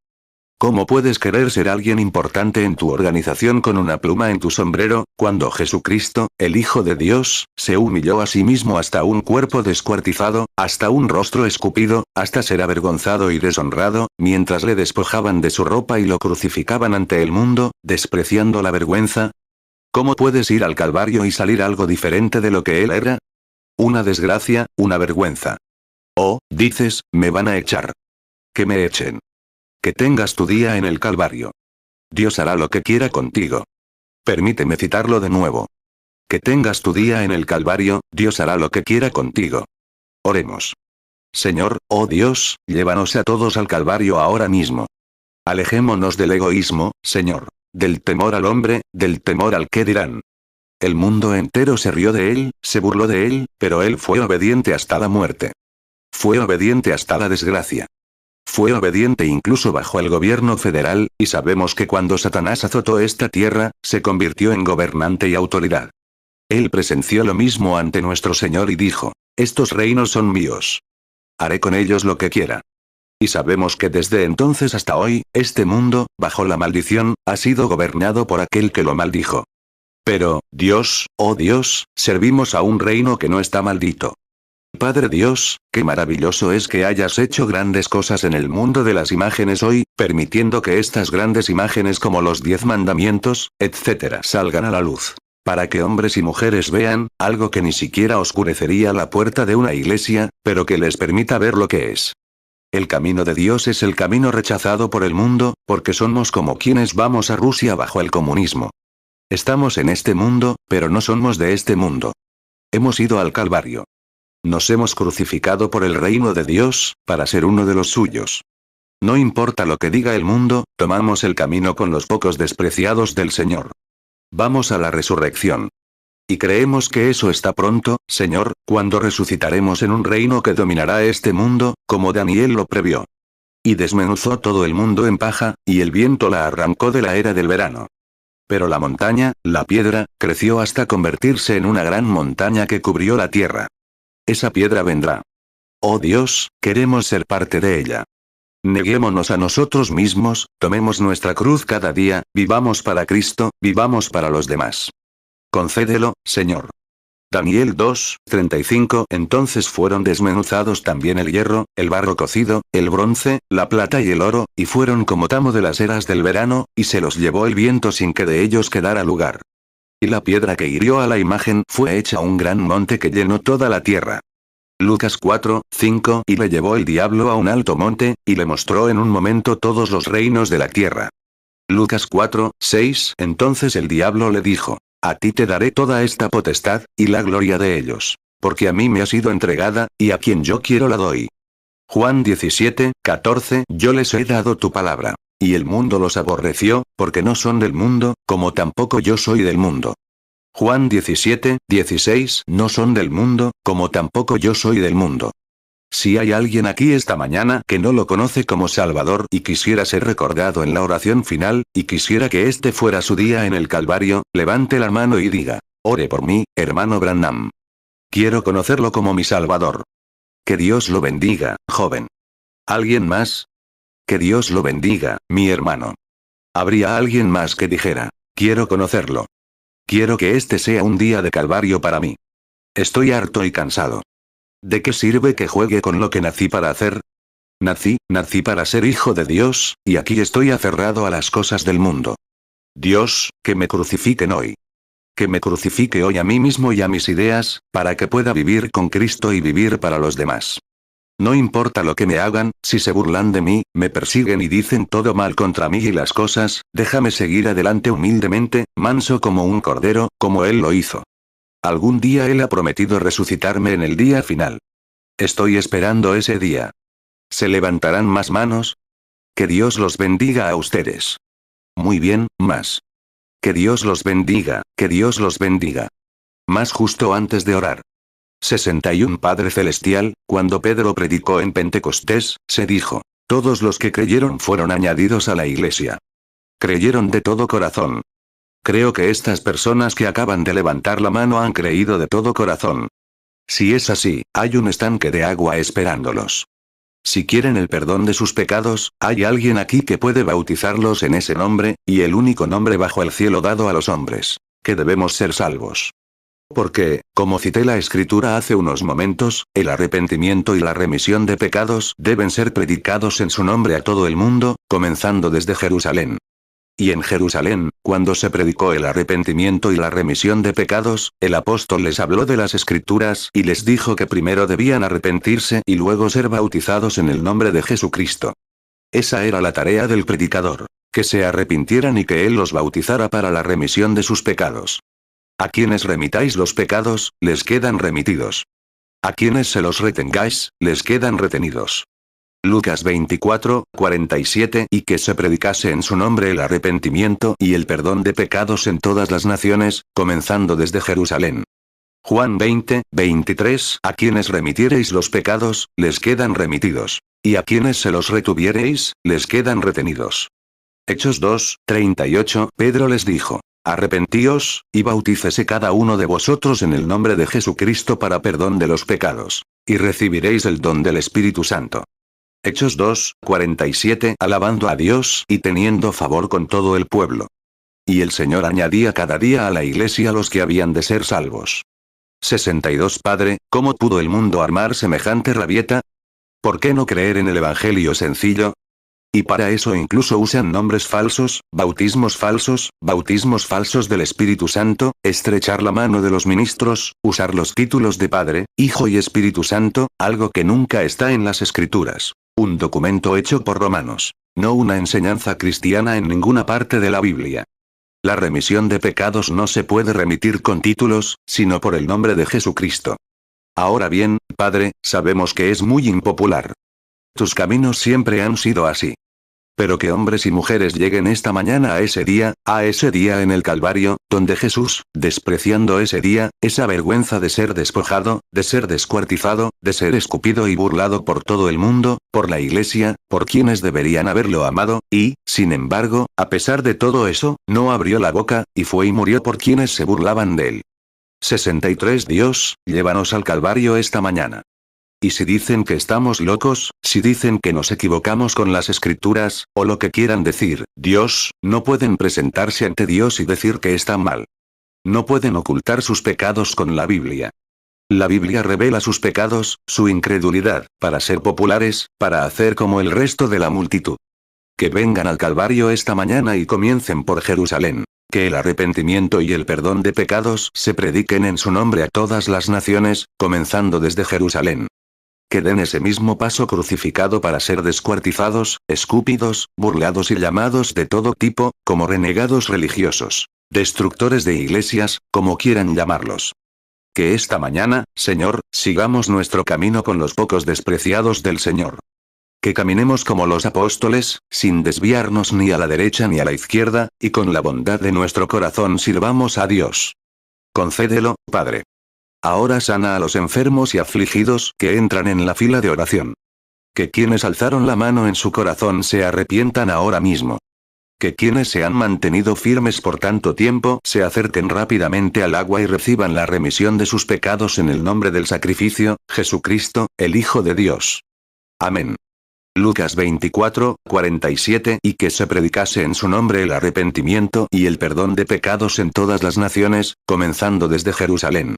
¿Cómo puedes querer ser alguien importante en tu organización con una pluma en tu sombrero, cuando Jesucristo, el Hijo de Dios, se humilló a sí mismo hasta un cuerpo descuartizado, hasta un rostro escupido, hasta ser avergonzado y deshonrado, mientras le despojaban de su ropa y lo crucificaban ante el mundo, despreciando la vergüenza? ¿Cómo puedes ir al Calvario y salir algo diferente de lo que él era? Una desgracia, una vergüenza. Oh, dices, me van a echar. Que me echen. Que tengas tu día en el Calvario. Dios hará lo que quiera contigo. Permíteme citarlo de nuevo. Que tengas tu día en el Calvario, Dios hará lo que quiera contigo. Oremos. Señor, oh Dios, llévanos a todos al Calvario ahora mismo. Alejémonos del egoísmo, Señor. Del temor al hombre, del temor al qué dirán. El mundo entero se rió de él, se burló de él, pero él fue obediente hasta la muerte. Fue obediente hasta la desgracia. Fue obediente incluso bajo el gobierno federal, y sabemos que cuando Satanás azotó esta tierra, se convirtió en gobernante y autoridad. Él presenció lo mismo ante nuestro Señor y dijo, estos reinos son míos. Haré con ellos lo que quiera. Y sabemos que desde entonces hasta hoy, este mundo, bajo la maldición, ha sido gobernado por aquel que lo maldijo. Pero, Dios, oh Dios, servimos a un reino que no está maldito. Padre Dios, qué maravilloso es que hayas hecho grandes cosas en el mundo de las imágenes hoy, permitiendo que estas grandes imágenes como los 10 mandamientos, etc. salgan a la luz. Para que hombres y mujeres vean, algo que ni siquiera oscurecería la puerta de una iglesia, pero que les permita ver lo que es. El camino de Dios es el camino rechazado por el mundo, porque somos como quienes vamos a Rusia bajo el comunismo. Estamos en este mundo, pero no somos de este mundo. Hemos ido al Calvario. Nos hemos crucificado por el reino de Dios, para ser uno de los suyos. No importa lo que diga el mundo, tomamos el camino con los pocos despreciados del Señor. Vamos a la resurrección. Y creemos que eso está pronto, Señor, cuando resucitaremos en un reino que dominará este mundo, como Daniel lo previó. Y desmenuzó todo el mundo en paja, y el viento la arrancó de la era del verano. Pero la montaña, la piedra, creció hasta convertirse en una gran montaña que cubrió la tierra. Esa piedra vendrá. Oh Dios, queremos ser parte de ella. Neguémonos a nosotros mismos, tomemos nuestra cruz cada día, vivamos para Cristo, vivamos para los demás. Concédelo, Señor. Daniel 2:35. Entonces fueron desmenuzados también el hierro, el barro cocido, el bronce, la plata y el oro, y fueron como tamo de las eras del verano, y se los llevó el viento sin que de ellos quedara lugar. Y la piedra que hirió a la imagen fue hecha un gran monte que llenó toda la tierra. Lucas 4:5. Y le llevó el diablo a un alto monte, y le mostró en un momento todos los reinos de la tierra. Lucas 4:6. Entonces el diablo le dijo, a ti te daré toda esta potestad, y la gloria de ellos, porque a mí me ha sido entregada, y a quien yo quiero la doy. Juan 17:14. Yo les he dado tu palabra. Y el mundo los aborreció, porque no son del mundo, como tampoco yo soy del mundo. Juan 17:16. No son del mundo, como tampoco yo soy del mundo. Si hay alguien aquí esta mañana que no lo conoce como Salvador y quisiera ser recordado en la oración final, y quisiera que este fuera su día en el Calvario, levante la mano y diga, ore por mí, hermano Branham. Quiero conocerlo como mi Salvador. Que Dios lo bendiga, joven. ¿Alguien más? Que Dios lo bendiga, mi hermano. ¿Habría alguien más que dijera, quiero conocerlo? Quiero que este sea un día de Calvario para mí. Estoy harto y cansado. ¿De qué sirve que juegue con lo que nací para hacer? Nací para ser hijo de Dios, y aquí estoy aferrado a las cosas del mundo. Dios, que me crucifiquen hoy. Que me crucifique hoy a mí mismo y a mis ideas, para que pueda vivir con Cristo y vivir para los demás. No importa lo que me hagan, si se burlan de mí, me persiguen y dicen todo mal contra mí y las cosas, déjame seguir adelante humildemente, manso como un cordero, como Él lo hizo. Algún día Él ha prometido resucitarme en el día final. Estoy esperando ese día. ¿Se levantarán más manos? Que Dios los bendiga a ustedes. Muy bien, más. Que Dios los bendiga, que Dios los bendiga. Más justo antes de orar. 61 Padre Celestial, cuando Pedro predicó en Pentecostés, se dijo, todos los que creyeron fueron añadidos a la iglesia. Creyeron de todo corazón. Creo que estas personas que acaban de levantar la mano han creído de todo corazón. Si es así, hay un estanque de agua esperándolos. Si quieren el perdón de sus pecados, hay alguien aquí que puede bautizarlos en ese nombre, y el único nombre bajo el cielo dado a los hombres, que debemos ser salvos. Porque, como cité la escritura hace unos momentos, el arrepentimiento y la remisión de pecados deben ser predicados en su nombre a todo el mundo, comenzando desde Jerusalén. Y en Jerusalén, cuando se predicó el arrepentimiento y la remisión de pecados, el apóstol les habló de las escrituras y les dijo que primero debían arrepentirse y luego ser bautizados en el nombre de Jesucristo. Esa era la tarea del predicador, que se arrepintieran y que él los bautizara para la remisión de sus pecados. A quienes remitáis los pecados, les quedan remitidos. A quienes se los retengáis, les quedan retenidos. Lucas 24, 47 y que se predicase en su nombre el arrepentimiento y el perdón de pecados en todas las naciones, comenzando desde Jerusalén. Juan 20, 23 a quienes remitiereis los pecados, les quedan remitidos. Y a quienes se los retuviereis, les quedan retenidos. Hechos 2, 38 Pedro les dijo: Arrepentíos, y bautícese cada uno de vosotros en el nombre de Jesucristo para perdón de los pecados, y recibiréis el don del Espíritu Santo. Hechos 2, 47 alabando a Dios y teniendo favor con todo el pueblo. Y el Señor añadía cada día a la iglesia los que habían de ser salvos. 62 Padre, ¿cómo pudo el mundo armar semejante rabieta? ¿Por qué no creer en el Evangelio sencillo? Y para eso incluso usan nombres falsos, bautismos falsos del Espíritu Santo, estrechar la mano de los ministros, usar los títulos de Padre, Hijo y Espíritu Santo, algo que nunca está en las Escrituras. Un documento hecho por romanos. No una enseñanza cristiana en ninguna parte de la Biblia. La remisión de pecados no se puede remitir con títulos, sino por el nombre de Jesucristo. Ahora bien, Padre, sabemos que es muy impopular. Tus caminos siempre han sido así. Pero que hombres y mujeres lleguen esta mañana a ese día en el Calvario, donde Jesús, despreciando ese día, esa vergüenza de ser despojado, de ser descuartizado, de ser escupido y burlado por todo el mundo, por la Iglesia, por quienes deberían haberlo amado, y, sin embargo, a pesar de todo eso, no abrió la boca, y fue y murió por quienes se burlaban de él. 63 Dios, llévanos al Calvario esta mañana. Y si dicen que estamos locos, si dicen que nos equivocamos con las escrituras, o lo que quieran decir, Dios, no pueden presentarse ante Dios y decir que están mal. No pueden ocultar sus pecados con la Biblia. La Biblia revela sus pecados, su incredulidad, para ser populares, para hacer como el resto de la multitud. Que vengan al Calvario esta mañana y comiencen por Jerusalén. Que el arrepentimiento y el perdón de pecados se prediquen en su nombre a todas las naciones, comenzando desde Jerusalén. Que den ese mismo paso crucificado para ser descuartizados, escupidos, burlados y llamados de todo tipo, como renegados religiosos, destructores de iglesias, como quieran llamarlos. Que esta mañana, Señor, sigamos nuestro camino con los pocos despreciados del Señor. Que caminemos como los apóstoles, sin desviarnos ni a la derecha ni a la izquierda, y con la bondad de nuestro corazón sirvamos a Dios. Concédelo, Padre. Ahora sana a los enfermos y afligidos que entran en la fila de oración. Que quienes alzaron la mano en su corazón se arrepientan ahora mismo. Que quienes se han mantenido firmes por tanto tiempo se acerquen rápidamente al agua y reciban la remisión de sus pecados en el nombre del sacrificio, Jesucristo, el Hijo de Dios. Amén. Lucas 24, 47 y que se predicase en su nombre el arrepentimiento y el perdón de pecados en todas las naciones, comenzando desde Jerusalén.